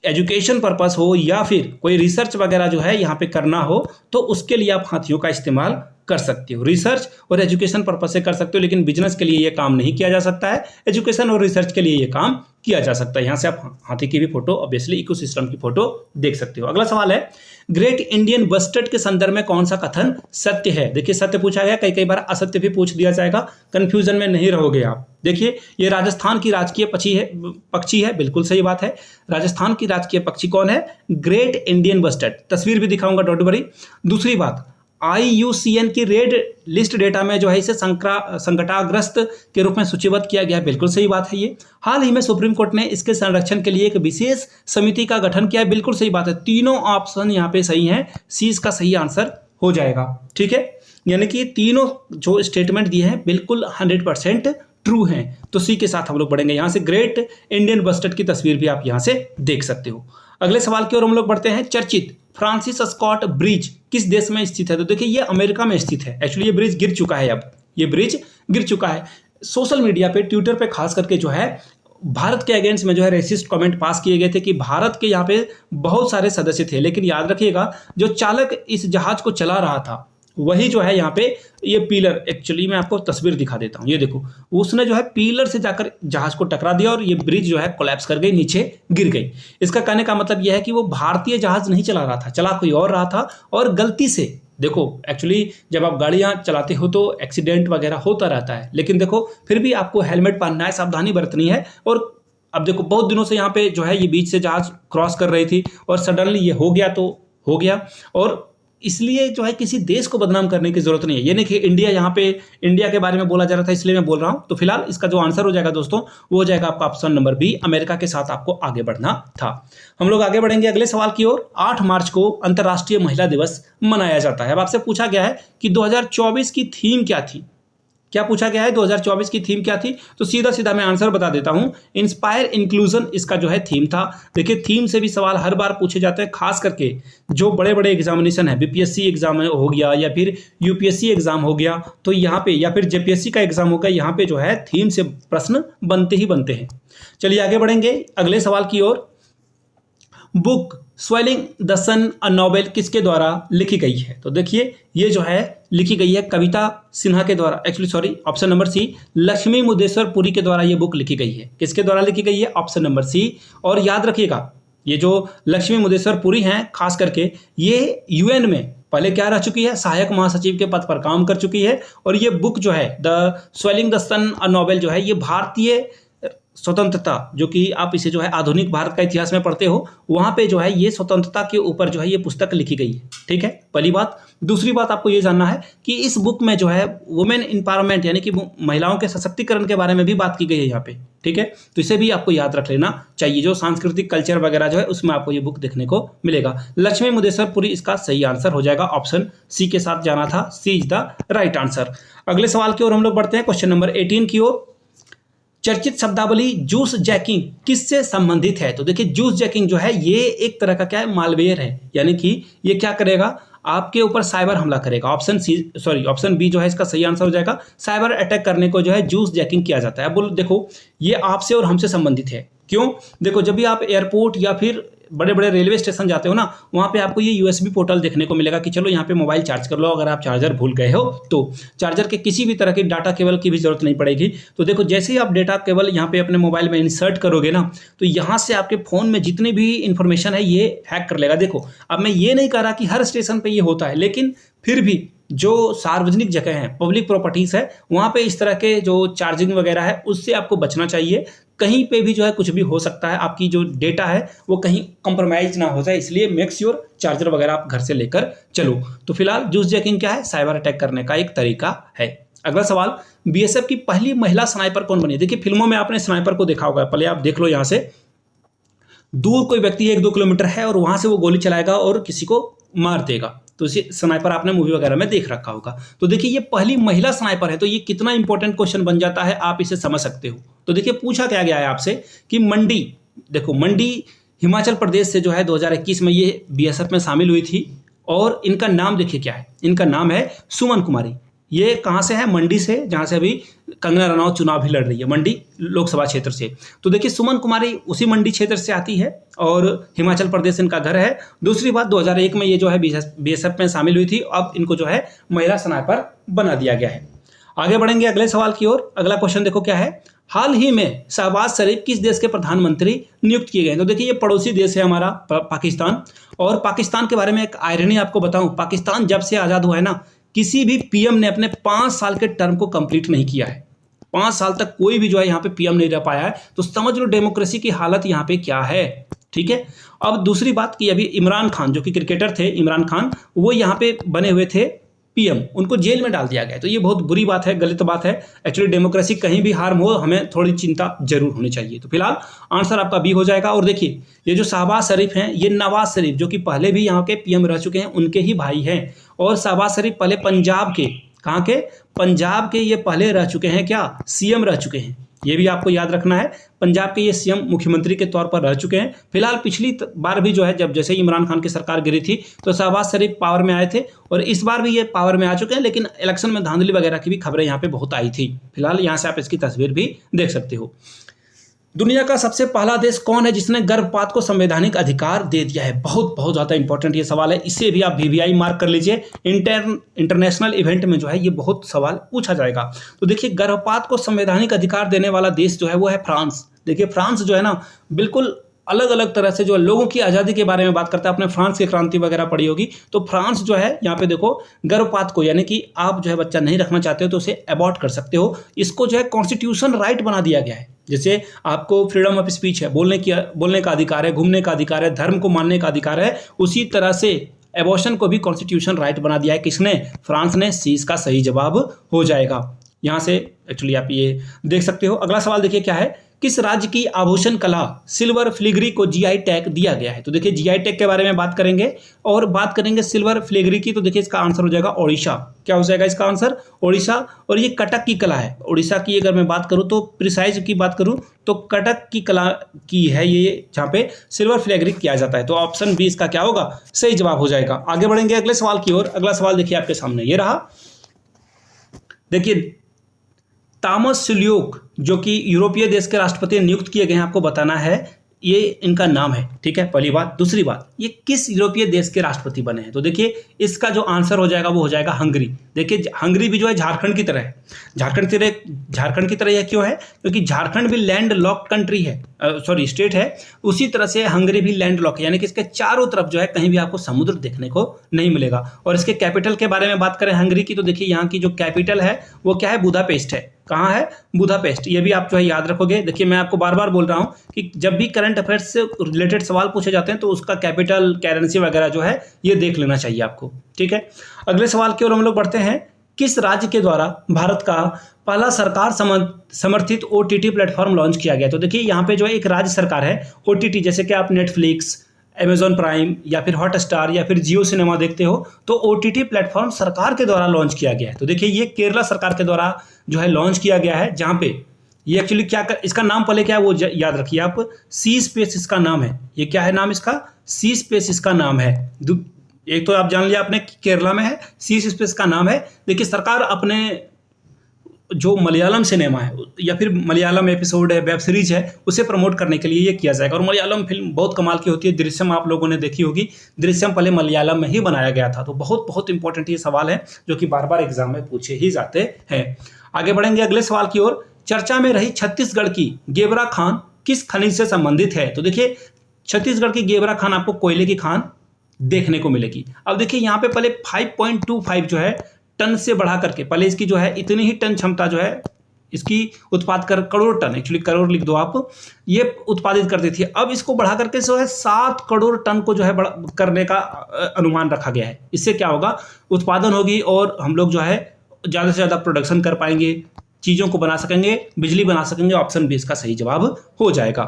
एजुकेशन पर्पस हो या फिर कोई रिसर्च वगैरह जो है यहाँ पे करना हो, तो उसके लिए आप हाथियों का इस्तेमाल कर सकते हो। रिसर्च और एजुकेशन पर्पस से कर सकते हो, लेकिन बिजनेस के लिए ये काम नहीं किया जा सकता है। एजुकेशन और रिसर्च के लिए ये काम किया जा सकता है। यहाँ से आप हाथी की भी फोटो, ऑब्वियसली इकोसिस्टम की फोटो देख सकते हो। अगला सवाल है, ग्रेट इंडियन बस्टर्ड के संदर्भ में कौन सा कथन सत्य है? देखिए सत्य पूछा गया, कई बार असत्य भी पूछ दिया जाएगा, कंफ्यूजन में नहीं रहोगे आप। देखिए ये राजस्थान की राजकीय पक्षी है, बिल्कुल सही बात है। राजस्थान की राजकीय पक्षी कौन है? Great Indian bustard. तस्वीर भी दिखाऊंगा, डोंट वरी। दूसरी बात, IUCN की रेड लिस्ट डेटा में जो है इसे संकटाग्रस्त के रूप में सूचीबद्ध किया गया है, बिल्कुल सही बात है ये। हाल ही में सुप्रीम कोर्ट ने इसके संरक्षण के लिए एक विशेष समिति का गठन किया है, बिल्कुल सही बात है। तीनों ऑप्शन यहाँ पे सही हैं, सी इसका सही आंसर हो जाएगा, ठीक है। यानी कि तीनों जो स्टेटमेंट दिए हैं बिल्कुल 100% ट्रू हैं। तो सी के साथ हम लोग बढ़ेंगे। यहाँ से ग्रेट इंडियन बस्टर्ड की तस्वीर भी आप यहाँ से देख सकते हो। अगले सवाल की ओर हम लोग बढ़ते हैं। चर्चित फ्रांसिस स्कॉट ब्रिज किस देश में स्थित है? तो देखिए ये अमेरिका में स्थित है। एक्चुअली ये ब्रिज गिर चुका है, अब ये ब्रिज गिर चुका है। सोशल मीडिया पे, ट्विटर पे खास करके जो है भारत के अगेंस्ट में जो है रेसिस्ट कमेंट पास किए गए थे कि भारत के यहाँ पे बहुत सारे सदस्य थे, लेकिन याद रखिएगा जो चालक इस जहाज को चला रहा था वही जो है यहाँ पे ये पिलर, एक्चुअली मैं आपको तस्वीर दिखा देता हूँ, ये देखो, उसने जो है पिलर से जाकर जहाज को टकरा दिया और ये ब्रिज जो है कोलैप्स कर गई, नीचे गिर गई। इसका कहने का मतलब यह है कि वो भारतीय जहाज नहीं चला रहा था, चला कोई और रहा था। और गलती से देखो, एक्चुअली जब आप गाड़ियां चलाते हो तो एक्सीडेंट वगैरह होता रहता है, लेकिन देखो फिर भी आपको हेलमेट पहनना है, सावधानी बरतनी है। और अब देखो बहुत दिनों से यहाँ पे जो है ये बीच से जहाज क्रॉस कर रही थी और सडनली ये हो गया तो हो गया। और इसलिए जो है किसी देश को बदनाम करने की जरूरत नहीं है। ये नहीं कि इंडिया, यहाँ पे इंडिया के बारे में बोला जा रहा था इसलिए मैं बोल रहा हूं। तो फिलहाल इसका जो आंसर हो जाएगा दोस्तों वो हो जाएगा आपका ऑप्शन नंबर बी, अमेरिका के साथ आपको आगे बढ़ना था। हम लोग आगे बढ़ेंगे अगले सवाल की ओर। 8 मार्च को अंतर्राष्ट्रीय महिला दिवस मनाया जाता है। अब आपसे पूछा गया है कि 2024 की थीम क्या थी? क्या पूछा गया है 2024 की थीम क्या थी? तो सीधा सीधा मैं आंसर बता देता हूं, इंस्पायर इंक्लूजन इसका जो है थीम था। देखिए थीम से भी सवाल हर बार पूछे जाते हैं, खास करके जो बड़े बड़े एग्जामिनेशन है, BPSC एग्जाम हो गया या फिर UPSC एग्जाम हो गया, तो यहाँ पे या फिर JPSC का एग्जाम हो गया, यहाँ पे जो है थीम से प्रश्न बनते ही बनते हैं। चलिए आगे बढ़ेंगे अगले सवाल की ओर। Book swelling the sun a novel किसके द्वारा लिखी गई है? तो देखिए ये जो है लिखी गई है कविता सिन्हा के द्वारा, actually sorry option number C, Lakshmi Murdeshwar Puri के द्वारा ये बुक लिखी गई है। किसके द्वारा लिखी गई है? Option number C. और याद रखिएगा ये जो लक्ष्मी मुदेश्वर पुरी हैं, खास करके ये UN में पहले क्या रह चुकी है? सहायक महासचिव के पद पर काम कर चुकी है। और ये बुक जो है the swelling the sun a novel जो है ये भारतीय स्वतंत्रता, जो कि आप इसे जो है आधुनिक भारत का इतिहास में पढ़ते हो, वहां पे जो है ये स्वतंत्रता के ऊपर जो है ये पुस्तक लिखी गई है, ठीक है, पहली बात। दूसरी बात आपको ये जानना है कि इस बुक में जो है वुमेन एम्पावरमेंट यानी कि महिलाओं के सशक्तिकरण के बारे में भी बात की गई है यहाँ पे, ठीक है। तो इसे भी आपको याद रख लेना चाहिए। जो सांस्कृतिक कल्चर वगैरह जो है उसमें आपको ये बुक देखने को मिलेगा। लक्ष्मी मुदेश्वर पुरी इसका सही आंसर हो जाएगा, ऑप्शन सी के साथ जाना था, सी इज द राइट आंसर। अगले सवाल की ओर हम लोग बढ़ते हैं, क्वेश्चन नंबर 18 की ओर। चर्चित शब्दावली जूस जैकिंग किससे संबंधित है? तो देखिए जूस जैकिंग जो है ये एक तरह का क्या है? मालवेयर है, यानी कि ये क्या करेगा? आपके ऊपर साइबर हमला करेगा। ऑप्शन बी जो है इसका सही आंसर हो जाएगा। साइबर अटैक करने को जो है जूस जैकिंग किया जाता है। अब बोलो देखो ये आपसे और हमसे संबंधित है। क्यों? देखो जब भी आप एयरपोर्ट या फिर बड़े बड़े रेलवे स्टेशन जाते हो ना, वहाँ पे आपको ये USB पोर्टल देखने को मिलेगा कि चलो यहाँ पे मोबाइल चार्ज कर लो। अगर आप चार्जर भूल गए हो तो चार्जर के किसी भी तरह की डाटा केबल की भी जरूरत नहीं पड़ेगी। तो देखो जैसे ही आप डेटा केबल यहाँ पे अपने मोबाइल में इंसर्ट करोगे ना, तो यहाँ से आपके फ़ोन में जितनी भी इंफॉर्मेशन है ये हैक कर लेगा। देखो अब मैं ये नहीं कह रहा कि हर स्टेशन पर ये होता है, लेकिन फिर भी जो सार्वजनिक जगह हैं, पब्लिक प्रॉपर्टीज़ है, वहाँ पे इस तरह के जो चार्जिंग वगैरह है उससे आपको बचना चाहिए। कहीं पे भी जो है कुछ भी हो सकता है, आपकी जो डेटा है वो कहीं कंप्रोमाइज ना हो जाए, इसलिए मेक श्योर चार्जर वगैरह आप घर से लेकर चलो। तो फिलहाल जूस जैकिंग क्या है? साइबर अटैक करने का एक तरीका है। अगला सवाल, BSF की पहली महिला स्नाइपर कौन बनी? देखिए फिल्मों में आपने स्नाइपर को देखा होगा, पहले आप देख लो, यहाँ से दूर कोई व्यक्ति 1-2 किलोमीटर है और वहां से वो गोली चलाएगा और किसी को मार देगा। तो इसे स्नाइपर आपने मूवी वगैरह में देख रखा होगा। तो देखिए ये पहली महिला स्नाइपर है, तो ये कितना इंपॉर्टेंट क्वेश्चन बन जाता है, आप इसे समझ सकते हो। तो देखिए पूछा क्या गया है आपसे कि मंडी, देखो मंडी हिमाचल प्रदेश से जो है 2021 में ये BSF में शामिल हुई थी। और इनका नाम देखिए क्या है, इनका नाम है सुमन कुमारी। ये कहाँ से है? मंडी से, जहाँ से अभी कंगना रनौत चुनाव भी लड़ रही है, मंडी लोकसभा क्षेत्र से। तो देखिए सुमन कुमारी उसी मंडी क्षेत्र से आती है और हिमाचल प्रदेश इनका घर है। दूसरी बात 2001 में ये जो है BSF में शामिल हुई थी, अब इनको जो है महिला स्नाइपर बना दिया गया है। आगे बढ़ेंगे अगले सवाल की ओर। अगला क्वेश्चन देखो क्या है, हाल ही में शहबाज शरीफ किस देश के प्रधानमंत्री नियुक्त किए गए? तो देखिए ये पड़ोसी देश है हमारा पाकिस्तान। और पाकिस्तान के बारे में एक आयरनी आपको बताऊं, पाकिस्तान जब से आज़ाद हुआ है ना, किसी भी PM ने अपने 5 साल के टर्म को कंप्लीट नहीं किया है। 5 साल तक कोई भी जो है यहाँ पे पीएम नहीं रह पाया है, तो समझ लो डेमोक्रेसी की हालत यहाँ पे क्या है। ठीक है, अब दूसरी बात कि अभी इमरान खान जो कि क्रिकेटर थे, इमरान खान, वो यहाँ पे बने हुए थे पीएम, उनको जेल में डाल दिया गया। तो ये बहुत बुरी बात है, गलत बात है। एक्चुअली डेमोक्रेसी कहीं भी हार्म हो, हमें थोड़ी चिंता जरूर होनी चाहिए। तो फिलहाल आंसर आपका बी हो जाएगा। और देखिए ये जो शहबाज शरीफ हैं, ये नवाज शरीफ जो कि पहले भी यहाँ के पीएम रह चुके हैं, उनके ही भाई हैं। और शहबाज शरीफ पहले पंजाब के, कहाँ के, पंजाब के ये पहले रह चुके हैं, क्या, सीएम रह चुके हैं। ये भी आपको याद रखना है, पंजाब के ये सीएम मुख्यमंत्री के तौर पर रह चुके हैं। फिलहाल पिछली बार भी जो है, जब जैसे इमरान खान की सरकार गिरी थी तो शहबाज शरीफ पावर में आए थे, और इस बार भी ये पावर में आ चुके हैं। लेकिन इलेक्शन में धांधली वगैरह की भी खबरें यहाँ पे बहुत आई थी। फिलहाल यहाँ से आप इसकी तस्वीर भी देख सकते हो। दुनिया का सबसे पहला देश कौन है जिसने गर्भपात को संवैधानिक अधिकार दे दिया है? बहुत बहुत ज़्यादा इंपॉर्टेंट ये सवाल है, इससे भी आप वीवीआई मार्क कर लीजिए। इंटरनेशनल इवेंट में जो है ये बहुत सवाल पूछा जाएगा। तो देखिए गर्भपात को संवैधानिक अधिकार देने वाला देश जो है वो है फ्रांस। देखिए फ्रांस जो है ना, बिल्कुल अलग अलग तरह से जो लोगों की आज़ादी के बारे में बात करता है। आपने फ्रांस की क्रांति वगैरह पढ़ी होगी। तो फ्रांस जो है यहाँ पे देखो, गर्भपात को, यानी कि आप जो है बच्चा नहीं रखना चाहते हो तो उसे अबॉर्ट कर सकते हो। इसको जो है कॉन्स्टिट्यूशन राइट बना दिया गया है। जैसे आपको फ्रीडम ऑफ स्पीच है, बोलने का अधिकार है, घूमने का अधिकार है, धर्म को मानने का अधिकार है, उसी तरह से एबॉर्शन को भी कॉन्स्टिट्यूशन राइट बना दिया है। किसने? फ्रांस ने। सी इसका सही जवाब हो जाएगा। यहाँ से एक्चुअली आप ये देख सकते हो। अगला सवाल देखिए क्या है, किस राज्य की आभूषण कला सिल्वर फिलिग्री को जीआई टैग दिया गया है? तो देखिए जीआई टैग के बारे में बात करेंगे और बात करेंगे सिल्वर फिलिग्री की। तो देखिए इसका आंसर हो जाएगा ओडिशा। क्या हो जाएगा इसका आंसर? ओडिशा। और ये कटक की कला है। ओडिशा की अगर मैं बात करूं तो प्रिसाइज की बात करूं तो कटक की कला की है ये, जहाँ पे सिल्वर फिलिग्री किया जाता है। तो ऑप्शन बी इसका क्या होगा? सही जवाब हो जाएगा। आगे बढ़ेंगे अगले सवाल की ओर। अगला सवाल देखिए आपके सामने ये रहा। देखिए थॉमस सुल्योक जो कि यूरोपीय देश के राष्ट्रपति नियुक्त किए गए हैं, आपको बताना है ये इनका नाम है। ठीक है, पहली बात। दूसरी बात, ये किस यूरोपीय देश के राष्ट्रपति बने हैं? तो देखिए इसका जो आंसर हो जाएगा वो हो जाएगा हंगरी। देखिए हंगरी भी जो है झारखंड की तरह है। झारखंड की तरह यह क्यों है? क्योंकि झारखंड भी लैंड लॉक कंट्री है, सॉरी स्टेट है। उसी तरह से हंगरी भी लैंड लॉक है, यानी कि इसके चारों तरफ जो है कहीं भी आपको समुद्र देखने को नहीं मिलेगा। और इसके कैपिटल के बारे में बात करें हंगरी की, तो देखिए यहाँ की जो कैपिटल है वो क्या है? बुदापेस्ट है। कहाँ है? बुदापेस्ट। ये भी आप जो है याद रखोगे। देखिए मैं आपको बार बार बोल रहा हूँ कि जब भी करंट अफेयर्स से रिलेटेड सवाल पूछे जाते हैं तो उसका कैपिटल, करेंसी वगैरह जो है ये देख लेना चाहिए आपको। ठीक है, अगले सवाल की ओर हम लोग बढ़ते हैं। किस राज्य के द्वारा भारत का पहला सरकार समर्थित OTT प्लेटफॉर्म लॉन्च किया गया? तो देखिए यहाँ पे जो है एक राज्य सरकार है। OTT जैसे कि आप नेटफ्लिक्स, अमेजॉन प्राइम या फिर हॉटस्टार या फिर जियो सिनेमा देखते हो, तो OTT प्लेटफॉर्म सरकार के द्वारा लॉन्च किया गया है। तो देखिए ये केरला सरकार के द्वारा जो है लॉन्च किया गया है, जहाँ पे ये एक्चुअली इसका नाम पहले क्या है वो याद रखिए आप। सी स्पेस इसका नाम है। ये क्या है नाम इसका? सी स्पेस इसका नाम है। एक तो आप जान लिया आपने कि केरला में है, सी स्पेस का नाम है। देखिए सरकार अपने जो मलयालम सिनेमा है या फिर मलयालम एपिसोड है, वेब सीरीज है, उसे प्रमोट करने के लिए ये किया जाएगा। और मलयालम फिल्म बहुत कमाल की होती है। दृश्यम आप लोगों ने देखी होगी। दृश्यम पहले मलयालम में ही बनाया गया था। तो बहुत बहुत इंपॉर्टेंट ये सवाल है जो कि बार बार एग्जाम में पूछे ही जाते हैं। आगे बढ़ेंगे अगले सवाल की ओर। चर्चा में रही छत्तीसगढ़ की गेवरा खान किस खनिज से संबंधित है? तो देखिए छत्तीसगढ़ की गेवरा खान आपको कोयले की खान देखने को मिलेगी। अब देखिए यहाँ पे पहले 5.25 जो है टन से बढ़ा करके, पहले इसकी जो है इतनी ही टन क्षमता जो है इसकी उत्पाद कर, करोड़ टन, एक्चुअली करोड़ लिख दो आप, ये उत्पादित करती थी। अब इसको बढ़ा करके जो है 7 करोड़ टन को जो है करने का अनुमान रखा गया है। इससे क्या होगा? उत्पादन होगी और हम लोग जो है ज़्यादा से ज़्यादा प्रोडक्शन कर पाएंगे, चीज़ों को बना सकेंगे, बिजली बना सकेंगे। ऑप्शन बी इसका सही जवाब हो जाएगा।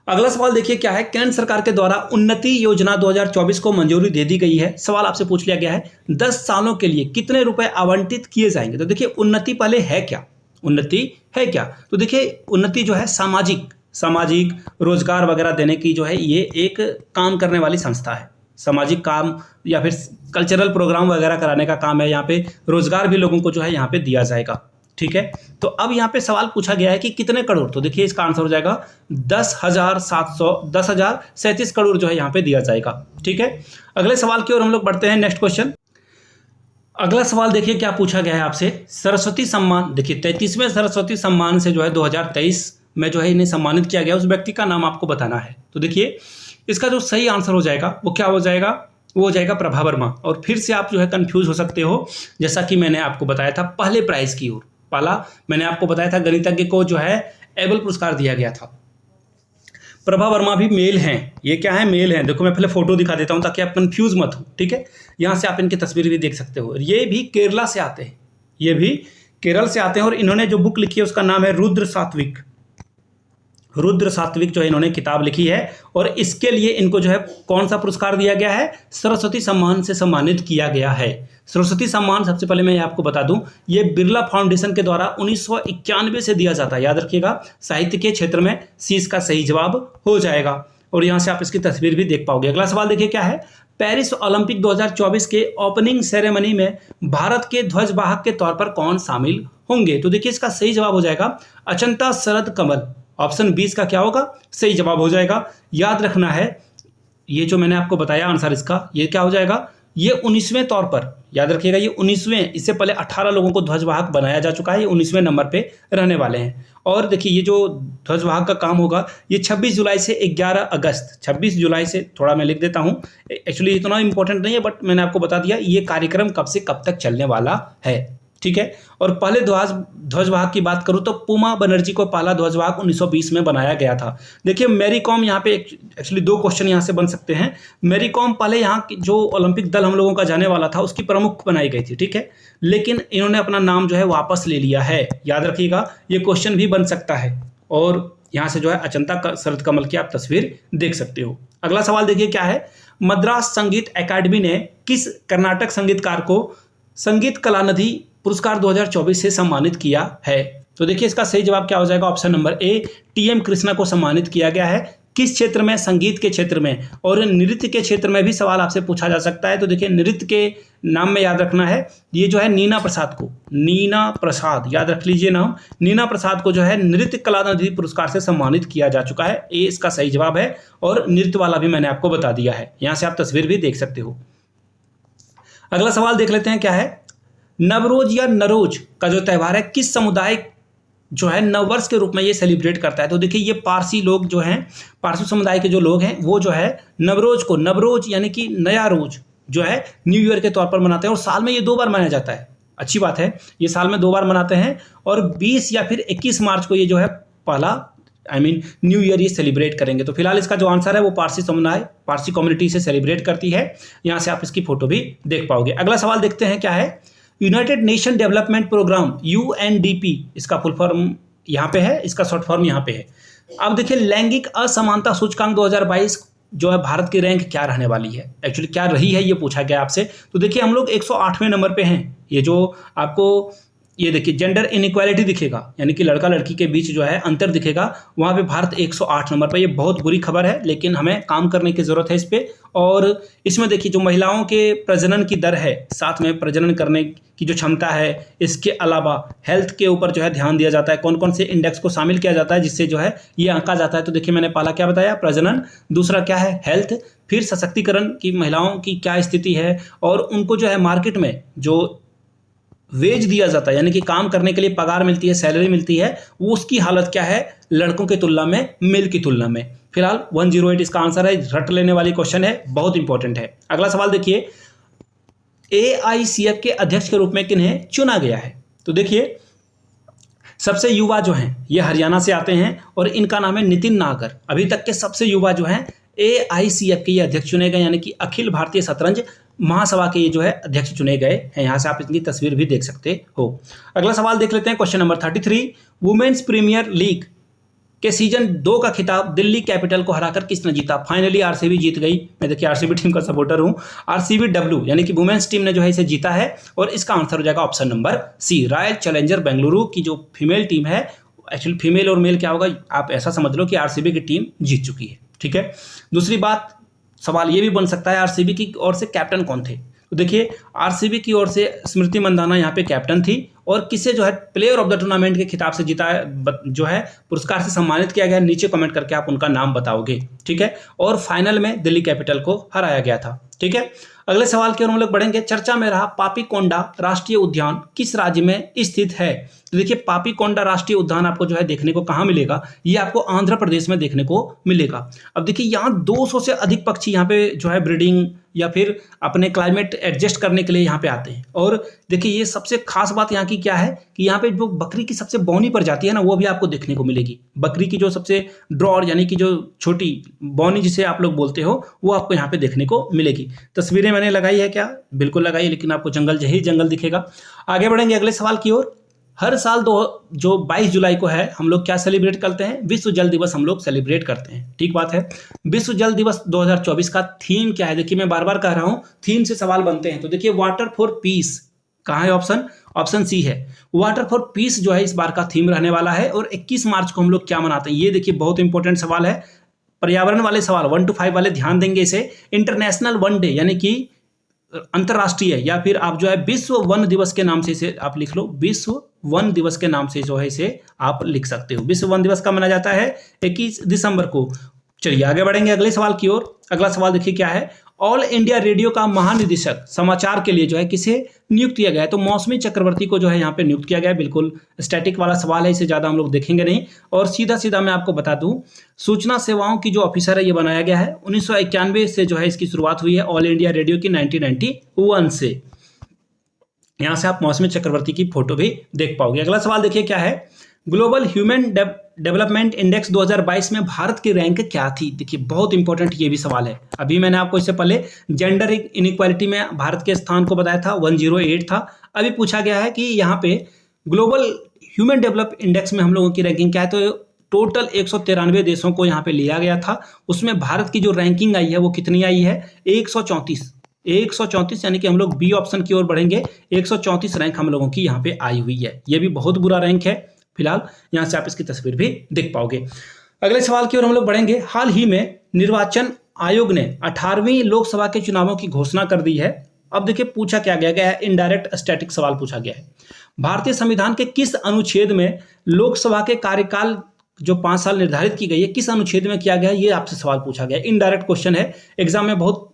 अगला सवाल देखिए क्या है। केंद्र सरकार के द्वारा उन्नति योजना 2024 को मंजूरी दे दी गई है। सवाल आपसे पूछ लिया गया है 10 सालों के लिए कितने रुपए आवंटित किए जाएंगे? तो देखिए उन्नति पहले है क्या? उन्नति है क्या? तो देखिए उन्नति जो है सामाजिक रोजगार वगैरह देने की जो है ये एक काम करने वाली संस्था है। सामाजिक काम या फिर कल्चरल प्रोग्राम वगैरह कराने का काम है। यहाँ पे रोजगार भी लोगों को जो है यहाँ पे दिया जाएगा। ठीक है, तो अब यहाँ पे सवाल पूछा गया है कि कितने करोड़? तो देखिए इसका आंसर हो जाएगा 10,37 करोड़ जो है यहाँ पे दिया जाएगा। ठीक है, अगले सवाल की ओर हम लोग बढ़ते हैं। Next question. अगला सवाल देखिए क्या पूछा गया है आपसे। सरस्वती सम्मान, देखिए 33वें सरस्वती सम्मान से जो है 2023 में जो है इन्हें सम्मानित किया गया, उस व्यक्ति का नाम आपको बताना है। तो देखिए इसका जो सही आंसर हो जाएगा वो क्या हो जाएगा? वो हो जाएगा प्रभा वर्मा। और फिर से आप जो है कंफ्यूज हो सकते हो, जैसा कि मैंने आपको बताया था पहले प्राइज की ओर। पहला मैंने आपको बताया था गणितज्ञ को जो है एबल पुरस्कार दिया गया था। प्रभा वर्मा भी मेल हैं, ये क्या है, मेल हैं। देखो मैं पहले फोटो दिखा देता हूँ ताकि आप कंफ्यूज मत हो, ठीक है। यहाँ से आप इनकी तस्वीर भी देख सकते हो। ये भी केरला से आते हैं, ये भी केरल से आते हैं और इन्होंने जो बुक लिखी है उसका नाम है रुद्र सात्विक। रुद्र सात्विक जो है इन्होंने किताब लिखी है और इसके लिए इनको जो है कौन सा पुरस्कार दिया गया है, सरस्वती सम्मान से सम्मानित किया गया है। सरस्वती सम्मान सबसे पहले मैं आपको बता दूं, ये बिरला फाउंडेशन के द्वारा 1991 से दिया जाता है, याद रखिएगा। साहित्य के क्षेत्र में सी इसका सही जवाब हो जाएगा और यहाँ से आप इसकी तस्वीर भी देख पाओगे। अगला सवाल देखिए क्या है, पेरिस ओलंपिक 2024 के ओपनिंग सेरेमनी में भारत के ध्वजवाहक के तौर पर कौन शामिल होंगे? तो देखिए इसका सही जवाब हो जाएगा अचंता शरद कमल। ऑप्शन 20 का क्या होगा, सही जवाब हो जाएगा। याद रखना है ये जो मैंने आपको बताया आंसर इसका, ये क्या हो जाएगा, ये 19वें तौर पर, याद रखिएगा ये 19वें, इससे पहले 18 लोगों को ध्वजवाहक बनाया जा चुका है, ये 19वें नंबर पे रहने वाले हैं। और देखिए ये जो ध्वजवाहक का काम होगा ये 26 जुलाई से 11 अगस्त, 26 जुलाई से, थोड़ा मैं लिख देता हूँ, एक्चुअली इतना इंपॉर्टेंट नहीं है बट मैंने आपको बता दिया ये कार्यक्रम कब से कब तक चलने वाला है, ठीक है। और पहले ध्वजवाहक की बात करूं तो पुमा बनर्जी को पहला ध्वजवाहक 1920 में बनाया गया था। देखिए मैरी कॉम, यहाँ पे एक्चुअली 2 क्वेश्चन यहाँ से बन सकते हैं। मैरी कॉम पहले यहाँ जो ओलंपिक दल हम लोगों का जाने वाला था उसकी प्रमुख बनाई गई थी, ठीक है, लेकिन इन्होंने अपना नाम जो है वापस ले लिया है, याद रखिएगा, ये क्वेश्चन भी बन सकता है। और यहाँ से जो है अचंता शरद कमल की आप तस्वीर देख सकते हो। अगला सवाल देखिए क्या है, मद्रास संगीत अकादमी ने किस कर्नाटक संगीतकार को संगीत कलानिधि पुरस्कार 2024 से सम्मानित किया है? तो देखिए इसका सही जवाब क्या हो जाएगा, option number A, TM Krishna को सम्मानित किया गया है। किस क्षेत्र में, संगीत के क्षेत्र में। और नृत्य के क्षेत्र में भी सवाल आपसे पूछा जा सकता है, तो देखिए नृत्य के नाम में याद रखना है, ये जो है नीना प्रसाद को, नीना प्रसाद, याद रख लीजिए नाम, नीना प्रसाद को जो है नृत्य कलानिधि पुरस्कार से सम्मानित किया जा चुका है। ए इसका सही जवाब है और नृत्य वाला भी मैंने आपको बता दिया है, यहाँ से आप तस्वीर भी देख सकते हो। अगला सवाल देख लेते हैं क्या है, नवरोज या नरोज का जो त्यौहार है किस समुदाय जो है नववर्ष के रूप में ये सेलिब्रेट करता है? तो देखिए ये पारसी लोग जो हैं, पारसी समुदाय के जो लोग हैं वो जो है नवरोज को, नवरोज यानी कि नया रोज जो है न्यू ईयर के तौर पर मनाते हैं और साल में ये 2 बार मनाया जाता है। अच्छी बात है, ये साल में 2 बार मनाते हैं और 20 या फिर 21 मार्च को ये जो है पहला न्यू ईयर ये सेलिब्रेट करेंगे। तो फिलहाल इसका जो आंसर है वो पारसी समुदाय, पारसी कम्युनिटी से सेलिब्रेट करती है। यहाँ से आप इसकी फोटो भी देख पाओगे। अगला सवाल देखते हैं क्या है, United Nation Development Programme UNDP, इसका फुल फॉर्म यहाँ पे है, इसका शॉर्ट फॉर्म यहाँ पे है। अब देखिए लैंगिक असमानता सूचकांक 2022 जो है भारत की रैंक क्या रहने वाली है, एक्चुअली क्या रही है ये पूछा गया आपसे। तो देखिए हम लोग 108वें नंबर पे हैं। ये जो आपको ये देखिए जेंडर इनइक्वालिटी दिखेगा, यानी कि लड़का लड़की के बीच जो है अंतर दिखेगा, वहाँ पे भारत 108 नंबर पर। ये बहुत बुरी खबर है लेकिन हमें काम करने की ज़रूरत है इस पर। और इसमें देखिए जो महिलाओं के प्रजनन की दर है, साथ में प्रजनन करने की जो क्षमता है, इसके अलावा हेल्थ के ऊपर जो है ध्यान दिया जाता है, कौन कौन से इंडेक्स को शामिल किया जाता है जिससे जो है ये आंका जाता है। तो देखिए मैंने पहला क्या बताया, प्रजनन, दूसरा क्या है, हेल्थ, फिर सशक्तिकरण की महिलाओं की क्या स्थिति है और उनको जो है मार्केट में जो वेज दिया जाता है, यानी कि काम करने के लिए पगार मिलती है, सैलरी मिलती है, वो उसकी हालत क्या है लड़कों की तुलना में, मेल की तुलना में। फिलहाल 108 इसका आंसर है, रट लेने वाली क्वेश्चन है, बहुत इंपॉर्टेंट है। अगला सवाल देखिए, AICF के अध्यक्ष के रूप में किन्हें चुना गया है? तो देखिए सबसे युवा जो हैं ये हरियाणा से आते हैं और इनका नाम है नितिन नागर। अभी तक के सबसे युवा जो हैं AICF के ये अध्यक्ष चुने गए, यानी कि अखिल भारतीय शतरंज महासभा के ये जो है अध्यक्ष चुने गए हैं। यहाँ से आप इनकी तस्वीर भी देख सकते हो। अगला सवाल देख लेते हैं, question number 33, women's premier league के सीजन 2 का खिताब दिल्ली कैपिटल को हराकर किसने जीता? फाइनली RCB जीत गई। मैं देखिए RCB टीम का सपोर्टर हूँ। RCBW यानी कि वुमेन्स टीम ने जो है इसे जीता है और इसका आंसर हो जाएगा option number C, royal challenger Bengaluru की जो फीमेल टीम है, एक्चुअली फीमेल और मेल क्या होगा आप ऐसा समझ लो कि RCB की टीम जीत चुकी है, ठीक है। दूसरी बात, सवाल ये भी बन सकता है RCB की ओर से कैप्टन कौन थे? तो देखिए RCB की ओर से स्मृति मंदाना यहाँ पे कैप्टन थी और किसे जो है प्लेयर ऑफ द टूर्नामेंट के खिताब से जीता जो है पुरस्कार से सम्मानित किया गया, नीचे कमेंट करके आप उनका नाम बताओगे, ठीक है। और फाइनल में दिल्ली कैपिटल को हराया गया था, ठीक है। अगले सवाल की ओर हम लोग बढ़ेंगे। चर्चा में रहा पापीकोंडा राष्ट्रीय उद्यान किस राज्य में स्थित है? तो देखिए पापीकोंडा राष्ट्रीय उद्यान आपको जो है देखने को कहाँ मिलेगा? ये आपको आंध्र प्रदेश में देखने को मिलेगा। अब देखिए यहाँ 200 से अधिक पक्षी यहाँ पे जो है ब्रीडिंग या फिर अपने क्लाइमेट एडजस्ट करने के लिए यहाँ पे आते हैं। और देखिए ये सबसे खास बात यहाँ की क्या है कि यहाँ पे जो बकरी की सबसे बौनी प्रजाति है ना, वो भी आपको देखने को मिलेगी। बकरी की जो सबसे ड्रॉर यानी कि जो छोटी बौनी जिसे आप लोग बोलते हो, वो आपको यहाँ पे देखने को मिलेगी। तस्वीरें मैंने लगाई है क्या? बिल्कुल लगाई, लेकिन आपको जंगल ही जंगल दिखेगा। आगे बढ़ेंगे अगले सवाल की ओर। हर साल जो 22 जुलाई को है, हम लोग क्या सेलिब्रेट करते हैं? विश्व जल दिवस हम लोग सेलिब्रेट करते हैं। ठीक बात है। विश्व जल दिवस 2024 का थीम क्या है? देखिए मैं बार बार कह रहा हूं, थीम से सवाल बनते हैं। तो देखिए वाटर फॉर पीस कहाँ है? ऑप्शन सी है। वाटर फॉर पीस जो है इस बार का थीम रहने वाला है। और 21 मार्च को हम लोग क्या मनाते हैं? ये देखिए बहुत इंपॉर्टेंट सवाल है। पर्यावरण वाले सवाल 1 to 5 वाले ध्यान देंगे इसे। इंटरनेशनल वन डे यानी कि अंतर्राष्ट्रीय, या फिर आप जो है विश्व वन दिवस के नाम से इसे आप लिख लो। विश्व वन दिवस के नाम से जो है इसे आप लिख सकते हो। विश्व वन दिवस कब मनाया जाता है? 21 दिसंबर को। चलिए आगे बढ़ेंगे अगले सवाल की ओर। अगला सवाल देखिए क्या है। ऑल इंडिया रेडियो का महानिदेशक समाचार के लिए जो है किसे नियुक्त किया गया है? तो मौसमी चक्रवर्ती को जो है यहाँ पे नियुक्त किया गया है। बिल्कुल स्टैटिक वाला सवाल है, इसे ज्यादा हम लोग देखेंगे नहीं। और सीधा सीधा मैं आपको बता दूं, सूचना सेवाओं की जो ऑफिसर है ये बनाया गया है। 1991 से जो है इसकी शुरुआत हुई है ऑल इंडिया रेडियो की 1991 से। यहाँ से आप मौसमी चक्रवर्ती की फोटो भी देख पाओगे। अगला सवाल देखिए क्या है। ग्लोबल ह्यूमन डेवलपमेंट इंडेक्स 2022 में भारत की रैंक क्या थी? देखिए बहुत इंपॉर्टेंट ये भी सवाल है। अभी मैंने आपको इससे पहले जेंडर इनइक्वालिटी में भारत के स्थान को बताया था, 108 था। अभी पूछा गया है कि यहाँ पे ग्लोबल ह्यूमन डेवलप इंडेक्स में हम लोगों की रैंकिंग क्या है। तो टोटल 193 देशों को यहाँ पे लिया गया था। उसमें भारत की जो रैंकिंग आई है वो कितनी आई है? 134 यानी कि हम लोग बी ऑप्शन की ओर बढ़ेंगे। 134 रैंक हम लोगों की यहाँ पे आई हुई है। ये भी बहुत बुरा रैंक है। फिलहाल यहाँ से आप इसकी तस्वीर भी देख पाओगे। अगले सवाल की ओर हम लोग बढ़ेंगे। हाल ही में निर्वाचन आयोग ने 18वीं लोकसभा के चुनावों की घोषणा कर दी है। अब देखिए पूछा क्या गया है, इनडायरेक्ट स्टैटिक सवाल पूछा गया है। भारतीय संविधान के किस अनुच्छेद में लोकसभा के कार्यकाल जो 5 साल निर्धारित की गई है, किस अनुच्छेद में किया गया है? ये आपसे सवाल पूछा गया है। इनडायरेक्ट क्वेश्चन है, एग्जाम में बहुत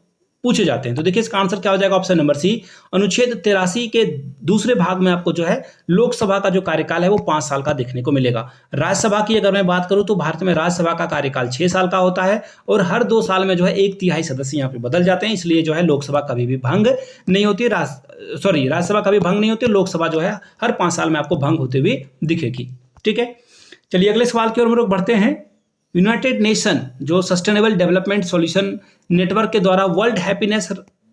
पूछे जाते हैं। तो देखिए इसका आंसर क्या हो जाएगा? Option number C. अनुच्छेद 83 के दूसरे भाग में आपको जो है लोकसभा का जो कार्यकाल है वो 5 साल का देखने को मिलेगा। राज्यसभा की अगर मैं बात करूं तो भारत में राज्यसभा का कार्यकाल 6 साल का होता है और हर 2 साल में जो है 1/3 सदस्य यहाँ पे बदल जाते हैं। इसलिए जो है लोकसभा कभी भी भंग नहीं होती, राज्यसभा कभी भंग नहीं होती, लोकसभा जो है हर 5 साल में आपको भंग होते हुए दिखेगी। ठीक है, चलिए अगले सवाल की ओर हम लोग बढ़ते हैं। यूनाइटेड नेशन जो सस्टेनेबल डेवलपमेंट सॉल्यूशन नेटवर्क के द्वारा वर्ल्ड हैप्पीनेस,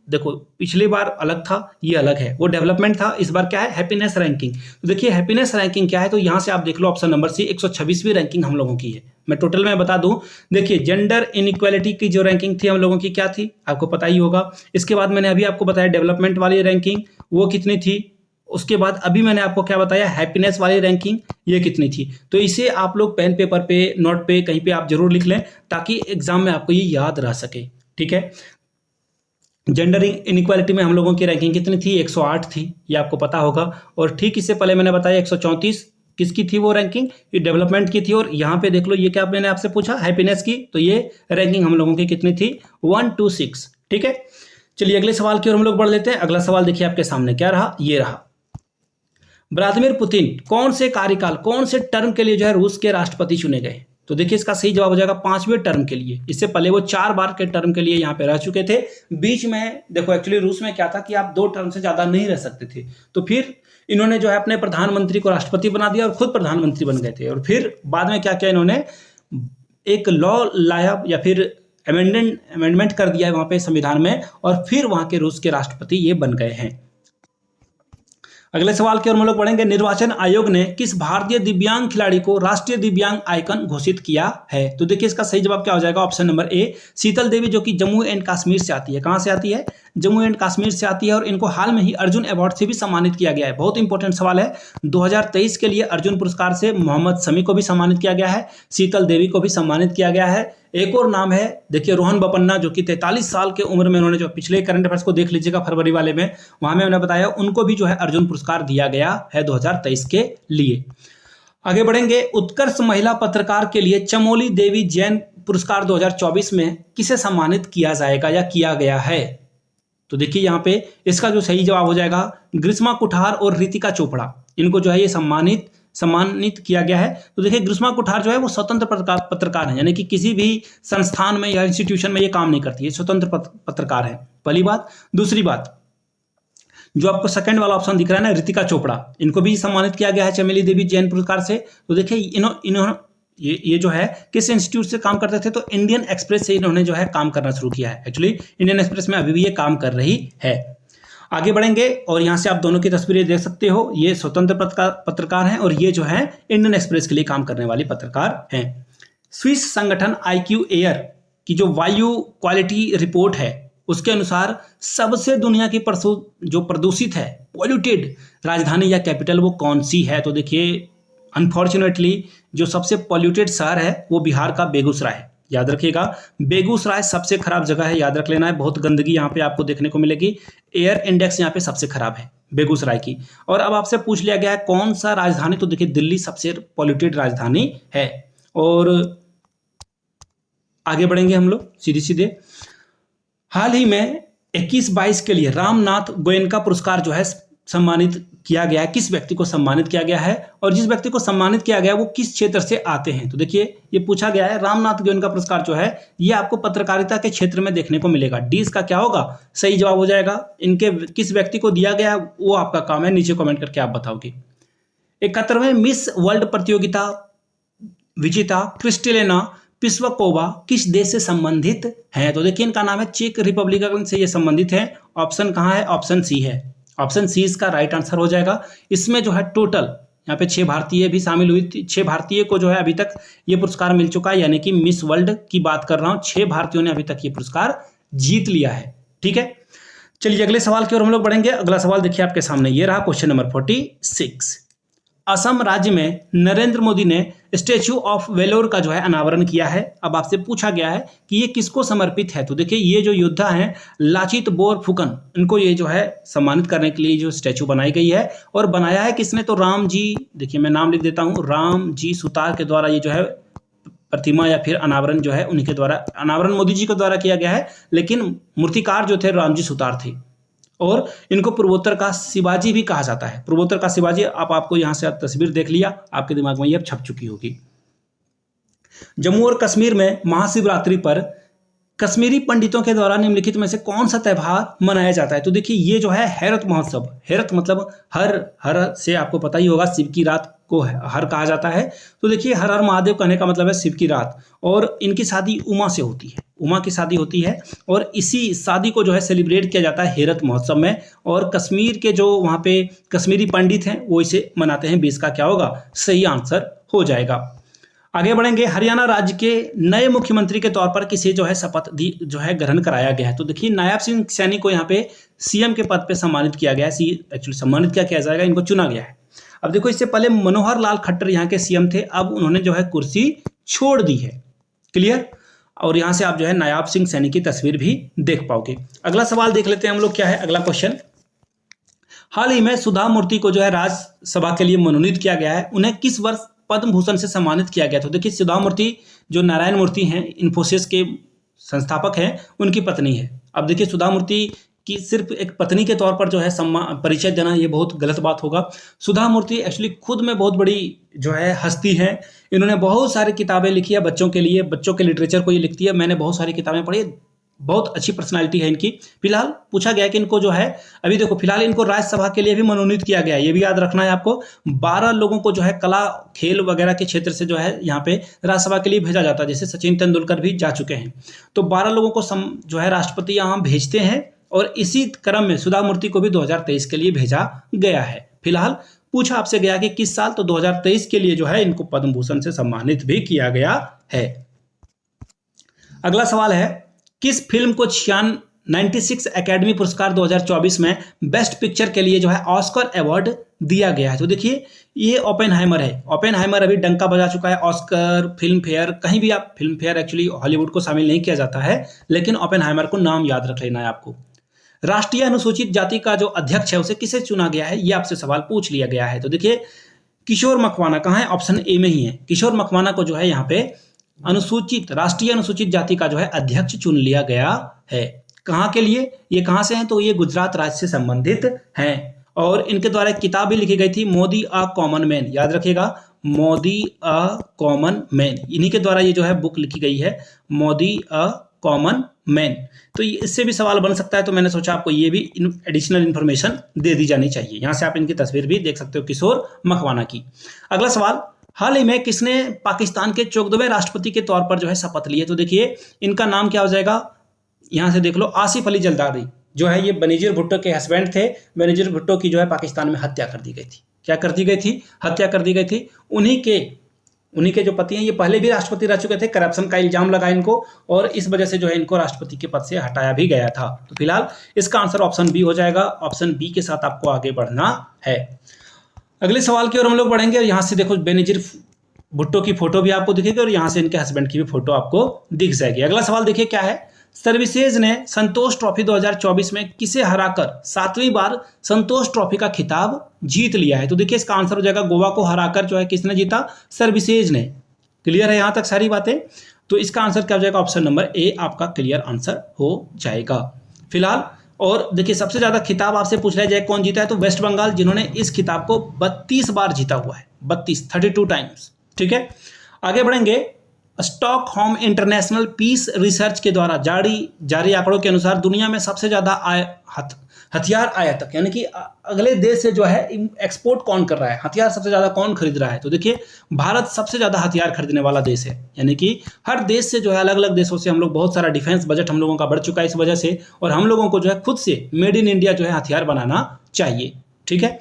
देखो पिछली बार अलग था, ये अलग है, वो डेवलपमेंट था, इस बार क्या है? Happiness ranking. तो देखिए हैप्पीनेस रैंकिंग क्या है? तो यहाँ से आप देख लो ऑप्शन नंबर सी। 126वीं रैंकिंग हम लोगों की है। मैं टोटल में बता दूं, देखिए जेंडर इनइक्वालिटी की जो रैंकिंग थी हम लोगों की क्या थी, आपको पता ही होगा। इसके बाद मैंने अभी आपको बताया डेवलपमेंट वाली रैंकिंग, वो कितनी थी। उसके बाद अभी मैंने आपको क्या बताया, हैप्पीनेस वाली रैंकिंग, ये कितनी थी। तो इसे आप लोग पेन पेपर पे, नोट पे, कहीं पे आप जरूर लिख लें ताकि एग्जाम में आपको ये याद रह सके। ठीक है, जेंडर इनइक्वालिटी में हम लोगों की रैंकिंग कितनी थी? 108 थी, ये आपको पता होगा। और ठीक इससे पहले मैंने बताया 134 किसकी थी वो रैंकिंग? ये डेवलपमेंट की थी। और यहाँ पे देख लो ये क्या मैंने आपसे पूछा, हैप्पीनेस की। तो ये रैंकिंग हम लोगों की कितनी थी? 1 to 6। ठीक है, चलिए अगले सवाल की ओर हम लोग बढ़ लेते हैं। अगला सवाल देखिए आपके सामने क्या रहा, ये रहा। व्लादिमीर पुतिन कौन से कार्यकाल, कौन से टर्म के लिए जो है रूस के राष्ट्रपति चुने गए? तो देखिए इसका सही जवाब हो जाएगा 5वें टर्म के लिए। इससे पहले वो 4 बार के टर्म के लिए यहाँ पे रह चुके थे। बीच में देखो एक्चुअली रूस में क्या था कि आप 2 टर्म से ज्यादा नहीं रह सकते थे। तो फिर इन्होंने जो है अपने प्रधानमंत्री को राष्ट्रपति बना दिया और खुद प्रधानमंत्री बन गए थे। और फिर बाद में क्या किया, इन्होंने एक लॉ लाया या फिर अमेंडमेंट कर दिया वहां पे संविधान में, और फिर वहां के रूस के राष्ट्रपति ये बन गए हैं। अगले सवाल की ओर हम लोग बढ़ेंगे। निर्वाचन आयोग ने किस भारतीय दिव्यांग खिलाड़ी को राष्ट्रीय दिव्यांग आइकन घोषित किया है? तो देखिए इसका सही जवाब क्या हो जाएगा? ऑप्शन नंबर ए, शीतल देवी, जो कि जम्मू एंड कश्मीर से आती है। कहां से आती है? जम्मू एंड कश्मीर से आती है। और इनको हाल में ही अर्जुन अवार्ड से भी सम्मानित किया गया है। बहुत इंपॉर्टेंट सवाल है। 2023 के लिए अर्जुन पुरस्कार से मोहम्मद शमी को भी सम्मानित किया गया है, शीतल देवी को भी सम्मानित किया गया है। एक और नाम है देखिए रोहन बोपन्ना, जो कि 43 साल की उम्र में उन्होंने, जो पिछले करंट अफेयर्स को देख लीजिएगा फरवरी वाले में, वहां में मैंने बताया उनको भी जो है अर्जुन पुरस्कार दिया गया है 2023 के लिए। आगे बढ़ेंगे। उत्कर्ष महिला पत्रकार के लिए चमोली देवी जैन पुरस्कार 2024 में किसे सम्मानित किया जाएगा या किया गया है? तो देखिए यहाँ पे इसका जो सही जवाब हो जाएगा ग्रीष्मा कुठार और रितिका चोपड़ा, इनको जो है ये सम्मानित सम्मानित किया गया है? तो देखिए ग्रीष्मा कुठार जो है वो स्वतंत्र पत्रकार है, यानी कि किसी भी संस्थान में या इंस्टीट्यूशन में ये काम नहीं करती है, स्वतंत्र पत्रकार है, पहली बात। दूसरी बात, जो आपको सेकंड वाला ऑप्शन दिख रहा है ना, रितिका चोपड़ा, इनको भी सम्मानित किया गया है चमेली देवी जैन पुरस्कार से। तो देखिए इन्होंने ये जो है किस इंस्टीट्यूट से काम करते थे? तो इंडियन एक्सप्रेस से इन्होंने जो है काम करना शुरू किया है। एक्चुअली इंडियन एक्सप्रेस में अभी भी ये काम कर रही है। आगे बढ़ेंगे और यहाँ से आप दोनों की तस्वीरें देख सकते हो। ये स्वतंत्र पत्रकार हैं और ये जो है इंडियन एक्सप्रेस के लिए काम करने वाली पत्रकार हैं। स्विस संगठन IQ एयर की जो वायु क्वालिटी रिपोर्ट है उसके अनुसार सबसे दुनिया की जो प्रदूषित है, पॉल्यूटेड राजधानी या कैपिटल वो कौन सी है? तो देखिए अनफॉर्चुनेटली जो सबसे पॉल्यूटेड शहर है वो बिहार का बेगूसराय है। याद रखिएगा, बेगूसराय सबसे खराब जगह है, याद रख लेना है। बहुत गंदगी यहाँ पे आपको देखने को मिलेगी। एयर इंडेक्स यहाँ पे सबसे खराब है बेगूसराय की। और अब आपसे पूछ लिया गया है कौन सा राजधानी, तो देखिए दिल्ली सबसे पॉल्यूटेड राजधानी है। और आगे बढ़ेंगे हम लोग सीधे सीधे। हाल ही में 21-22 के लिए रामनाथ गोयनका पुरस्कार जो है सम्मानित किया गया है। किस व्यक्ति को सम्मानित किया गया है और जिस व्यक्ति को सम्मानित किया गया है वो किस क्षेत्र से आते हैं? तो देखिए ये पूछा गया है। रामनाथ गोयनका पुरस्कार जो है ये आपको पत्रकारिता के क्षेत्र में देखने को मिलेगा। डी इसका क्या होगा? सही जवाब हो जाएगा। इनके किस व्यक्ति को दिया गया वो आपका काम है, नीचे कमेंट करके आप बताओगे। 71वें मिस वर्ल्ड प्रतियोगिता विजेता क्रिस्टेलिना पिस्वाकोवा किस देश से संबंधित है? तो देखिए इनका नाम है चेक रिपब्लिक से ये संबंधित है। ऑप्शन कहाँ है? ऑप्शन सी है। ऑप्शन सी इसका राइट आंसर हो जाएगा। इसमें जो है टोटल यहाँ पे 6 भारतीय भी शामिल हुई थी। 6 भारतीय को जो है अभी तक ये पुरस्कार मिल चुका है, यानी कि मिस वर्ल्ड की बात कर रहा हूँ। 6 भारतीयों ने अभी तक ये पुरस्कार जीत लिया है। ठीक है, चलिए अगले सवाल की ओर हम लोग बढ़ेंगे। अगला सवाल देखिए आपके सामने, ये रहा क्वेश्चन नंबर 46। असम राज्य में नरेंद्र मोदी ने स्टैच्यू ऑफ वेलोर का जो है अनावरण किया है। अब आपसे पूछा गया है कि ये किसको समर्पित है? तो देखिए ये जो योद्धा हैं लाचित बोरफुकन, इनको ये जो है सम्मानित करने के लिए जो स्टैच्यू बनाई गई है। और बनाया है किसने? तो राम जी, देखिए मैं नाम लिख देता हूँ, राम जी सुतार के द्वारा ये जो है प्रतिमा या फिर अनावरण जो है उन्हीं के द्वारा, अनावरण मोदी जी के द्वारा किया गया है, लेकिन मूर्तिकार जो थे राम जी सुतार थे। और इनको पूर्वोत्तर का शिवाजी भी कहा जाता है। पूर्वोत्तर का शिवाजी आपको यहां से तस्वीर देख लिया, आपके दिमाग में ये अब छप चुकी होगी। जम्मू और कश्मीर में महाशिवरात्रि पर कश्मीरी पंडितों के द्वारा निम्नलिखित में से कौन सा त्यौहार मनाया जाता है? तो देखिए ये जो है हैरत महोत्सव, हैरत मतलब हर से आपको पता ही होगा, शिव की रात को हर कहा जाता है। तो देखिए हर हर महादेव कहने का मतलब है शिव की रात। और इनकी शादी उमा से होती है, उमा की शादी होती है और इसी शादी को जो है सेलिब्रेट किया जाता है हैरत महोत्सव में। और कश्मीर के जो वहाँ पे कश्मीरी पंडित हैं वो इसे मनाते हैं। 20 का क्या होगा? सही आंसर हो जाएगा। आगे बढ़ेंगे। हरियाणा राज्य के नए मुख्यमंत्री के तौर पर किसे जो है शपथ जो है ग्रहण कराया गया है? तो देखिए नायब सिंह सैनी को यहाँ पे सीएम के पद पे सम्मानित किया गया है। एक्चुअली सम्मानित क्या किया जाएगा, इनको चुना गया है। अब देखो इससे पहले मनोहर लाल खट्टर यहाँ के सीएम थे, अब उन्होंने जो है कुर्सी छोड़ दी है। क्लियर? और यहाँ से आप जो है नायब सिंह सैनी की तस्वीर भी देख पाओगे। अगला सवाल देख लेते हैं हम लोग, क्या है अगला क्वेश्चन। हाल ही में सुधा मूर्ति को जो है राज्यसभा के लिए मनोनीत किया गया है। उन्हें किस वर्ष पद्म भूषण से सम्मानित किया गया? तो देखिए सुधा मूर्ति जो नारायण मूर्ति हैं, इन्फोसिस के संस्थापक हैं, उनकी पत्नी है। अब देखिए सुधा मूर्ति की सिर्फ एक पत्नी के तौर पर जो है परिचय देना ये बहुत गलत बात होगा। सुधा मूर्ति एक्चुअली खुद में बहुत बड़ी जो है हस्ती है। इन्होंने बहुत सारी किताबें लिखी है बच्चों के लिए, बच्चों के लिटरेचर को ये लिखती है। मैंने बहुत सारी किताबें पढ़ी, बहुत अच्छी पर्सनालिटी है इनकी। फिलहाल पूछा गया कि इनको जो है अभी देखो फिलहाल इनको राज्यसभा के लिए भी मनोनीत किया गया है। ये भी याद रखना है आपको। 12 लोगों को जो है कला खेल वगैरह के क्षेत्र से जो है यहाँ पे राज्यसभा के लिए भेजा जाता है। जैसे सचिन तेंदुलकर भी जा चुके हैं। तो 12 लोगों को जो है राष्ट्रपति यहाँ भेजते हैं और इसी क्रम में सुधा मूर्ति को भी 2023 के लिए भेजा गया है। फिलहाल पूछा आपसे गया कि किस साल, तो 2023 के लिए जो है इनको पद्म भूषण से सम्मानित भी किया गया है। अगला सवाल है, किस फिल्म को 96 एकेडमी पुरस्कार 2024 में बेस्ट पिक्चर के लिए जो है ऑस्कर अवार्ड दिया गया है? तो देखिए ये ओपेनहाइमर है। ओपेनहाइमर अभी डंका बजा चुका है। ऑस्कर, फिल्म फेयर, कहीं भी आप फिल्म फेयर, एक्चुअली हॉलीवुड को शामिल नहीं किया जाता है, लेकिन ओपेनहाइमर को नाम याद रख लेना है आपको। राष्ट्रीय अनुसूचित जाति का जो अध्यक्ष है उसे किसे चुना गया है, ये आपसे सवाल पूछ लिया गया है। तो देखिए किशोर मकवाना कहाँ है? ऑप्शन ए में ही है। किशोर मकवाना को जो है यहाँ पे राष्ट्रीय अनुसूचित जाति का जो है अध्यक्ष चुन लिया गया है। कहाँ के लिए? ये कहाँ से हैं? तो ये गुजरात राज्य से संबंधित हैं। और इनके द्वारा एक किताब भी लिखी गई थी, मोदी अ कॉमन मैन। याद रखिएगा, मोदी अ कॉमन मैन, इन्हीं के द्वारा ये जो है बुक लिखी गई है, मोदी अ कॉमन मैन। तो इससे भी सवाल बन सकता है, तो मैंने सोचा आपको ये भी एडिशनल इन्फॉर्मेशन दे दी जानी चाहिए। यहाँ से आप इनकी तस्वीर भी देख सकते हो, किशोर मकवाना की। अगला सवाल, हाल ही में किसने पाकिस्तान के 14वें राष्ट्रपति के तौर पर जो है शपथ ली है? तो देखिए इनका नाम क्या हो जाएगा, यहाँ से देख लो, आसिफ अली जरदारी जो है, ये बेनजीर भुट्टो के हस्बैंड थे। बेनजीर भुट्टो की जो है पाकिस्तान में हत्या कर दी गई थी। क्या कर दी गई थी? हत्या कर दी गई थी। उन्हीं के जो पति हैं, ये पहले भी राष्ट्रपति रह चुके थे, करप्शन का इल्जाम लगा इनको, और इस वजह से जो है इनको राष्ट्रपति के पद से हटाया भी गया था। तो फिलहाल इसका आंसर ऑप्शन बी हो जाएगा। ऑप्शन बी के साथ आपको आगे बढ़ना है। अगले सवाल की ओर हम लोग बढ़ेंगे, और यहाँ से देखो बेनजीर भुट्टो की फोटो भी आपको दिखेगी, और यहाँ से इनके हस्बैंड की भी फोटो आपको दिख जाएगी। अगला सवाल देखिए क्या है, सर्विसेज ने संतोष ट्रॉफी 2024 में किसे हराकर 7वीं बार संतोष ट्रॉफी का खिताब जीत लिया है? तो देखिए इसका आंसर हो जाएगा, गोवा को हराकर जो है किसने जीता? सर्विसेज ने। क्लियर है यहाँ तक सारी बातें? तो इसका आंसर क्या हो जाएगा? ऑप्शन नंबर ए आपका क्लियर आंसर हो जाएगा फिलहाल। और देखिए सबसे ज्यादा खिताब आपसे पूछ लिया जाए कौन जीता है, तो वेस्ट बंगाल, जिन्होंने इस खिताब को 32 बार जीता हुआ है, 32 टाइम्स। ठीक है, आगे बढ़ेंगे। स्टॉकहोम इंटरनेशनल पीस रिसर्च के द्वारा जारी आंकड़ों के अनुसार दुनिया में सबसे ज्यादा हथियार आयातक, यानी कि अगले देश से जो है एक्सपोर्ट कौन कर रहा है, हथियार सबसे ज्यादा कौन खरीद रहा है? तो देखिए भारत सबसे ज्यादा हथियार खरीदने वाला देश है, यानी कि हर देश से जो है, अलग अलग देशों से हम लोग, बहुत सारा डिफेंस बजट हम लोगों का बढ़ चुका है इस वजह से, और हम लोगों को जो है खुद से मेड इन इंडिया जो है हथियार बनाना चाहिए। ठीक है,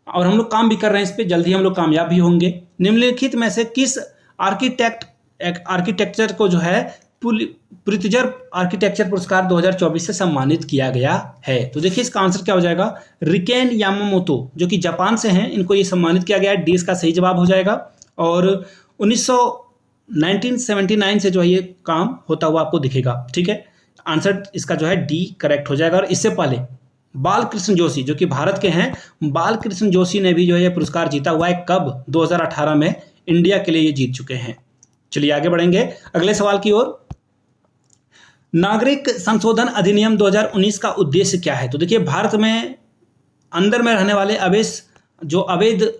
और हम लोग काम भी कर रहे हैं इस पर, जल्दी हम लोग कामयाब भी होंगे। निम्नलिखित में से किस आर्किटेक्चर को जो है प्रित्जर आर्किटेक्चर पुरस्कार 2024 से सम्मानित किया गया है? तो देखिए इसका आंसर क्या हो जाएगा, रिकेन यामामोतो जो कि जापान से हैं, इनको ये सम्मानित किया गया है। डी इसका सही जवाब हो जाएगा। और 1979 से जो है ये काम होता हुआ आपको दिखेगा। ठीक है, आंसर इसका जो है डी करेक्ट हो जाएगा। और इससे पहले बालकृष्ण जोशी जो कि भारत के हैं, बालकृष्ण जोशी ने भी जो है ये पुरस्कार जीता हुआ है। कब? 2018 में इंडिया के लिए ये जीत चुके हैं। चलिए आगे बढ़ेंगे अगले सवाल की ओर। नागरिक संशोधन अधिनियम 2019 का उद्देश्य क्या है? तो देखिए भारत में अंदर में रहने वाले अवैध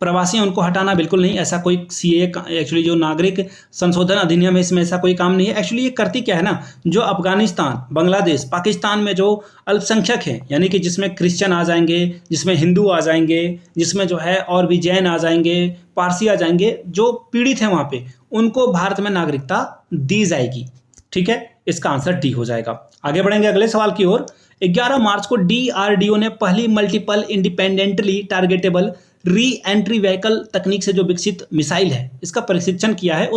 प्रवासी हैं उनको हटाना बिल्कुल नहीं, ऐसा कोई सीए एक्चुअली जो नागरिक संशोधन अधिनियम है इसमें ऐसा कोई काम नहीं है। एक्चुअली ये करती क्या है ना, जो अफगानिस्तान, बांग्लादेश, पाकिस्तान में जो अल्पसंख्यक हैं, यानी कि जिसमें क्रिश्चियन आ जाएंगे, जिसमें हिंदू आ जाएंगे, जिसमें जो है और भी जैन आ जाएंगे, पारसी आ जाएंगे, जो पीड़ित हैं वहाँ पे, उनको भारत में नागरिकता दी जाएगी। ठीक है, इसका आंसर डी हो जाएगा। आगे बढ़ेंगे अगले सवाल की ओर। 11 मार्च को DRDO ने पहली multiple independently targetable re entry vehicle तकनीक से जो विकसित मिसाइल है, इसका परीक्षण किया है।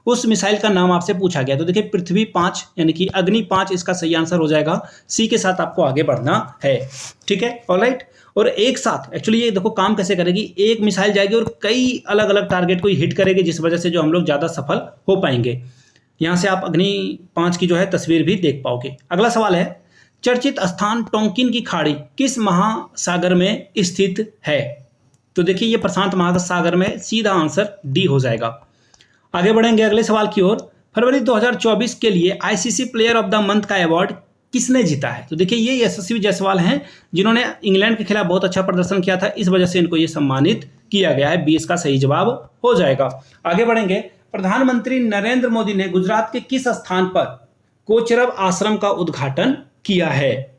उस मिसाइल का नाम आपसे पूछा गया। तो देखिए पृथ्वी 5 यानी कि अग्नि 5 इसका सही आंसर हो जाएगा। सी के साथ आपको आगे बढ़ना है। ठीक है, ऑलराइट। और एक साथ एक्चुअली ये देखो काम कैसे करेगी, एक मिसाइल जाएगी और कई अलग अलग टारगेट को हिट करेगी, जिस वजह से जो हम लोग ज़्यादा सफल हो पाएंगे। यहाँ से आप अग्नि 5 की जो है तस्वीर भी देख पाओगे। अगला सवाल है, चर्चित स्थान टोंकिन की खाड़ी किस महासागर में स्थित है? तो देखिए ये प्रशांत महासागर में, सीधा आंसर डी हो जाएगा। आगे बढ़ेंगे अगले सवाल की ओर। फरवरी 2024 के लिए ICC player of the month का अवार्ड किसने जीता है? तो देखिए ये यशस्वी जायसवाल हैं, जिन्होंने इंग्लैंड के खिलाफ बहुत अच्छा प्रदर्शन किया था, इस वजह से इनको ये सम्मानित किया गया है। 20 का सही जवाब हो जाएगा। आगे बढ़ेंगे। प्रधानमंत्री नरेंद्र मोदी ने गुजरात के किस स्थान पर कोचरब आश्रम का उद्घाटन किया है?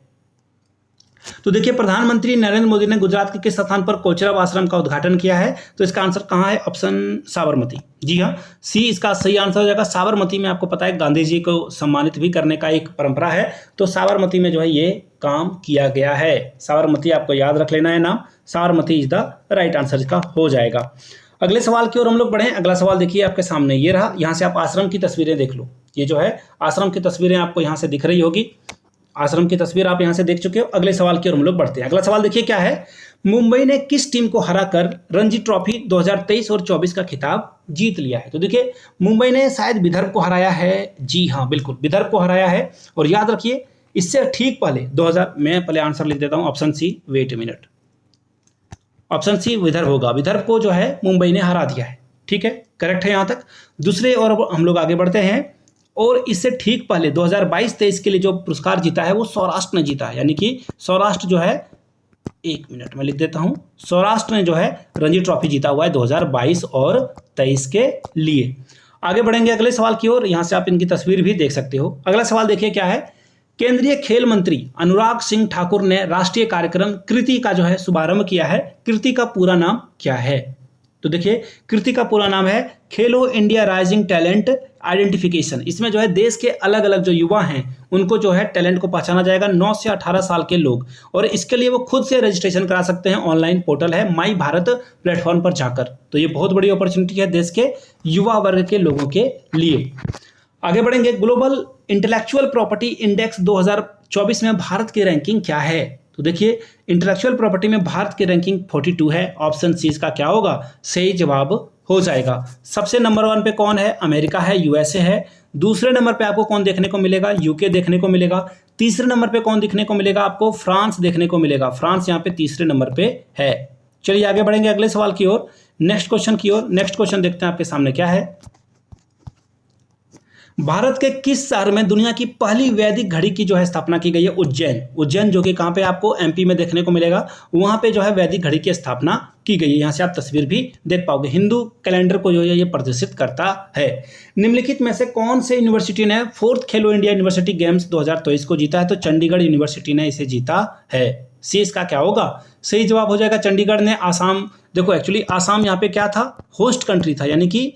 तो देखिए प्रधानमंत्री नरेंद्र मोदी ने गुजरात के किस स्थान पर कोचरब आश्रम का उद्घाटन किया है? तो इसका आंसर कहाँ है? ऑप्शन साबरमती। जी हाँ, सी इसका सही आंसर हो जाएगा। साबरमती में आपको पता है गांधी जी को सम्मानित भी करने का एक परंपरा है, तो साबरमती में जो है ये काम किया गया है। साबरमती आपको याद रख लेना है नाम, Sabarmati is the right answer इसका हो जाएगा। अगले सवाल की ओर हम लोग बढ़ें। अगला सवाल देखिए आपके सामने ये रहा। यहाँ से आप आश्रम की तस्वीरें देख लो। ये जो है आश्रम की तस्वीरें आपको यहाँ से दिख रही होगी। आश्रम की तस्वीर आप यहाँ से देख चुके हो। अगले सवाल की ओर हम लोग बढ़ते हैं। अगला सवाल देखिए क्या है, मुंबई ने किस टीम को हराकर रणजी ट्रॉफी 2023 और 24 का खिताब जीत लिया है? तो देखिए मुंबई ने शायद विदर्भ को हराया है। जी हाँ बिल्कुल, विदर्भ को हराया है। और याद रखिए इससे ठीक पहले 2000, मैं पहले आंसर लिख देता हूँ, option C, wait a minute, option C Vidarbha होगा। विदर्भ को जो है मुंबई ने हरा दिया है। ठीक है, करेक्ट है यहाँ तक। दूसरे और हम लोग आगे बढ़ते हैं। और इससे ठीक पहले 2022-23 के लिए जो पुरस्कार जीता है वो सौराष्ट्र ने जीता है, यानी कि सौराष्ट्र जो है एक मिनट में लिख देता हूं। सौराष्ट्र ने जो है रणजी ट्रॉफी जीता हुआ है 2022 और 23 के लिए। आगे बढ़ेंगे अगले सवाल की ओर। यहां से आप इनकी तस्वीर भी देख सकते हो। अगला सवाल देखिए क्या है। केंद्रीय खेल मंत्री अनुराग सिंह ठाकुर ने राष्ट्रीय कार्यक्रम कृति का जो है शुभारंभ किया है। कृति का पूरा नाम क्या है? तो देखिए कृति का पूरा नाम है खेलो इंडिया राइजिंग टैलेंट आइडेंटिफिकेशन। इसमें जो है देश के अलग अलग जो युवा हैं उनको जो है टैलेंट को पहचाना जाएगा, 9 से 18 साल के लोग, और इसके लिए वो खुद से रजिस्ट्रेशन करा सकते हैं। ऑनलाइन पोर्टल है माई भारत प्लेटफॉर्म पर जाकर। तो ये बहुत बड़ी अपॉर्चुनिटी है देश के युवा वर्ग के लोगों के लिए। आगे बढ़ेंगे। ग्लोबल इंटेलेक्चुअल प्रॉपर्टी इंडेक्स 2024 में भारत की रैंकिंग क्या है? तो देखिए इंटेलेक्चुअल प्रॉपर्टी में भारत की रैंकिंग 42 है। ऑप्शन सी इसका क्या होगा? सही जवाब हो जाएगा। सबसे नंबर 1 पे कौन है? अमेरिका है, यूएसए है। दूसरे नंबर पे आपको कौन देखने को मिलेगा? यूके देखने को मिलेगा। तीसरे नंबर पे कौन देखने को मिलेगा? आपको फ्रांस देखने को मिलेगा। फ्रांस यहाँ पे तीसरे नंबर पे है। चलिए आगे बढ़ेंगे अगले सवाल की ओर, नेक्स्ट क्वेश्चन की ओर। नेक्स्ट क्वेश्चन देखते हैं आपके सामने क्या है। भारत के किस शहर में दुनिया की पहली वैदिक घड़ी की जो है स्थापना की गई है? उज्जैन। उज्जैन जो कि कहाँ पे आपको एमपी में देखने को मिलेगा, वहां पे जो है वैदिक घड़ी की स्थापना की गई है। यहाँ से आप तस्वीर भी देख पाओगे। हिंदू कैलेंडर को जो है ये प्रदर्शित करता है। निम्नलिखित में से कौन से यूनिवर्सिटी ने 4th खेलो इंडिया यूनिवर्सिटी गेम्स 2023 को जीता है? तो चंडीगढ़ यूनिवर्सिटी ने इसे जीता है। सी इसका क्या होगा? सही जवाब हो जाएगा चंडीगढ़ ने। आसाम, देखो एक्चुअली आसाम यहाँ पे क्या था? होस्ट कंट्री था, यानी कि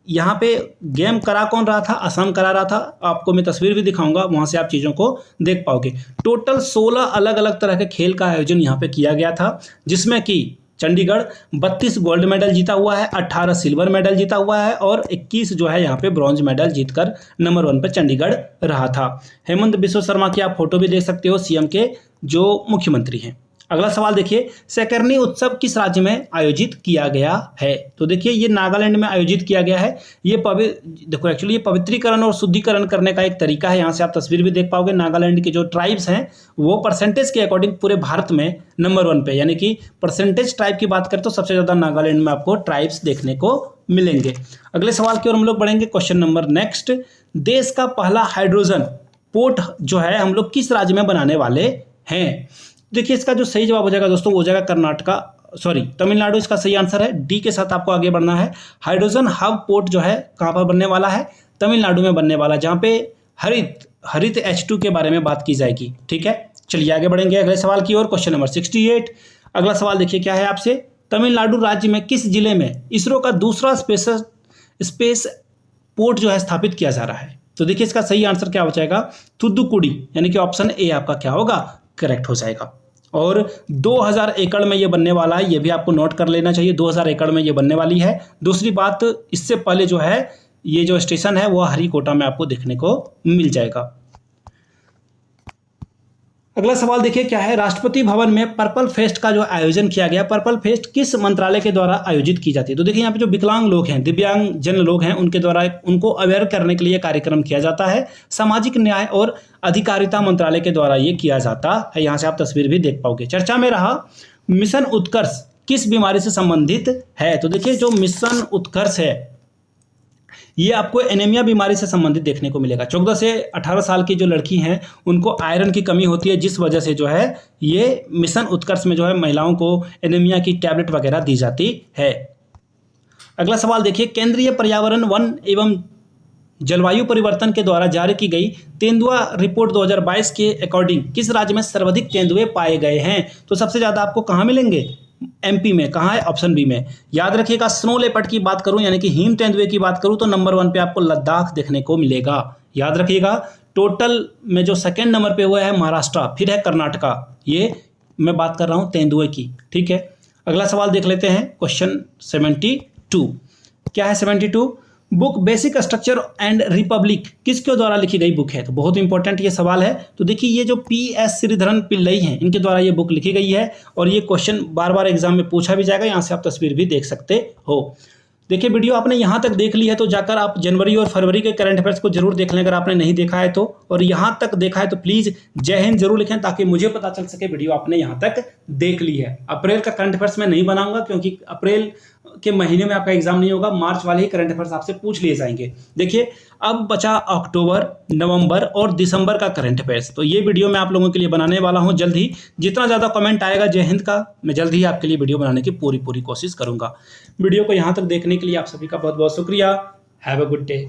यहाँ पे गेम करा कौन रहा था? असम करा रहा था। आपको मैं तस्वीर भी दिखाऊंगा, वहां से आप चीज़ों को देख पाओगे। टोटल 16 अलग अलग तरह के खेल का आयोजन यहाँ पे किया गया था, जिसमें कि चंडीगढ़ 32 गोल्ड मेडल जीता हुआ है, 18 सिल्वर मेडल जीता हुआ है और 21 जो है यहाँ पे ब्रॉन्ज मेडल जीतकर नंबर 1 पर चंडीगढ़ रहा था। हेमंत बिस्वा शर्मा की आप फोटो भी देख सकते हो, सीएम के जो मुख्यमंत्री हैं। अगला सवाल देखिए, सैकरनी उत्सव किस राज्य में आयोजित किया गया है? तो देखिए ये नागालैंड में आयोजित किया गया है। ये देखो एक्चुअली ये पवित्रीकरण और शुद्धिकरण करने का एक तरीका है। यहाँ से आप तस्वीर भी देख पाओगे। नागालैंड के जो ट्राइब्स हैं वो परसेंटेज के अकॉर्डिंग पूरे भारत में नंबर 1 पे, यानी कि परसेंटेज ट्राइब की बात करें तो सबसे ज़्यादा नागालैंड में आपको ट्राइब्स देखने को मिलेंगे। अगले सवाल की ओर हम लोग बढ़ेंगे। क्वेश्चन नंबर नेक्स्ट, देश का पहला हाइड्रोजन पोर्ट जो है हम लोग किस राज्य में बनाने वाले हैं? देखिए इसका जो सही जवाब हो जाएगा दोस्तों वो हो जाएगा कर्नाटका, सॉरी तमिलनाडु इसका सही आंसर है। डी के साथ आपको आगे बढ़ना है। हाइड्रोजन हब पोर्ट जो है कहाँ पर बनने वाला है? तमिलनाडु में बनने वाला, जहाँ पे हरित H2 के बारे में बात की जाएगी। ठीक है, चलिए आगे बढ़ेंगे अगले सवाल की ओर। Question number 68। अगला सवाल देखिए क्या है आपसे। तमिलनाडु राज्य में किस जिले में इसरो का दूसरा स्पेस पोर्ट जो है स्थापित किया जा रहा है? तो देखिए इसका सही आंसर क्या हो जाएगा? थुथुकुडी, यानी कि ऑप्शन ए आपका क्या होगा? करेक्ट हो जाएगा। और 2000 एकड़ में ये बनने वाला है, ये भी आपको नोट कर लेना चाहिए। 2000 एकड़ में ये बनने वाली है। दूसरी बात, इससे पहले जो है ये जो स्टेशन है वो हरिकोटा में आपको देखने को मिल जाएगा। अगला सवाल देखिए क्या है। राष्ट्रपति भवन में पर्पल फेस्ट का जो आयोजन किया गया, पर्पल फेस्ट किस मंत्रालय के द्वारा आयोजित की जाती है? तो देखिए यहाँ पे जो विकलांग लोग हैं, दिव्यांग जन लोग हैं, उनके द्वारा उनको अवेयर करने के लिए कार्यक्रम किया जाता है। सामाजिक न्याय और अधिकारिता मंत्रालय के द्वारा ये किया जाता है। यहाँ से आप तस्वीर भी देख पाओगे। चर्चा में रहा मिशन उत्कर्ष किस बीमारी से संबंधित है? तो देखिए जो मिशन उत्कर्ष है ये आपको एनीमिया बीमारी से संबंधित देखने को मिलेगा। 14 से 18 साल की जो लड़की हैं उनको आयरन की कमी होती है, जिस वजह से जो है ये मिशन उत्कर्ष में जो है महिलाओं को एनीमिया की टैबलेट वगैरह दी जाती है। अगला सवाल देखिए, केंद्रीय पर्यावरण वन एवं जलवायु परिवर्तन के द्वारा जारी की गई तेंदुआ रिपोर्ट 2022 के अकॉर्डिंग किस राज्य में सर्वाधिक तेंदुए पाए गए हैं? तो सबसे ज़्यादा आपको कहाँ मिलेंगे? एमपी में। कहाँ है? ऑप्शन बी में। याद रखिएगा, स्नो लेपर्ड की बात करूं यानी कि हिम तेंदुए की बात करूं तो नंबर 1 पे आपको लद्दाख देखने को मिलेगा। याद रखिएगा, टोटल में जो सेकंड नंबर पे हुआ है महाराष्ट्र, फिर है कर्नाटका। ये मैं बात कर रहा हूं तेंदुए की। ठीक है, अगला सवाल देख लेते हैं। क्वेश्चन 72 क्या है? 72 book basic structure and Republic किसके द्वारा लिखी गई बुक है? तो बहुत इंपॉर्टेंट ये सवाल है। तो देखिए ये जो PS श्रीधरन पिल्लई हैं इनके द्वारा ये बुक लिखी गई है और ये क्वेश्चन बार बार एग्जाम में पूछा भी जाएगा। यहाँ से आप तस्वीर भी देख सकते हो। देखिए वीडियो आपने यहाँ तक देख ली है तो जाकर आप जनवरी और फरवरी के करंट अफेयर्स को जरूर देख लें अगर आपने नहीं देखा है तो। और यहाँ तक देखा है तो प्लीज़ जय हिंद जरूर लिखें ताकि मुझे पता चल सके वीडियो आपने यहाँ तक देख ली है। अप्रैल का करंट अफेयर्स मैं नहीं बनाऊंगा क्योंकि अप्रैल के महीने में आपका एग्जाम नहीं होगा, मार्च वाले ही करंट अफेयर्स आपसे पूछ लिए जाएंगे। देखिए अब बचा अक्टूबर, नवंबर और दिसंबर का करंट अफेयर्स, तो ये वीडियो मैं आप लोगों के लिए बनाने वाला हूं जल्द ही। जितना ज़्यादा कमेंट आएगा जय हिंद का, मैं जल्द ही आपके लिए वीडियो बनाने की पूरी कोशिश करूंगा। वीडियो को यहाँ तक देखने के लिए आप सभी का बहुत बहुत शुक्रिया। Have a good day.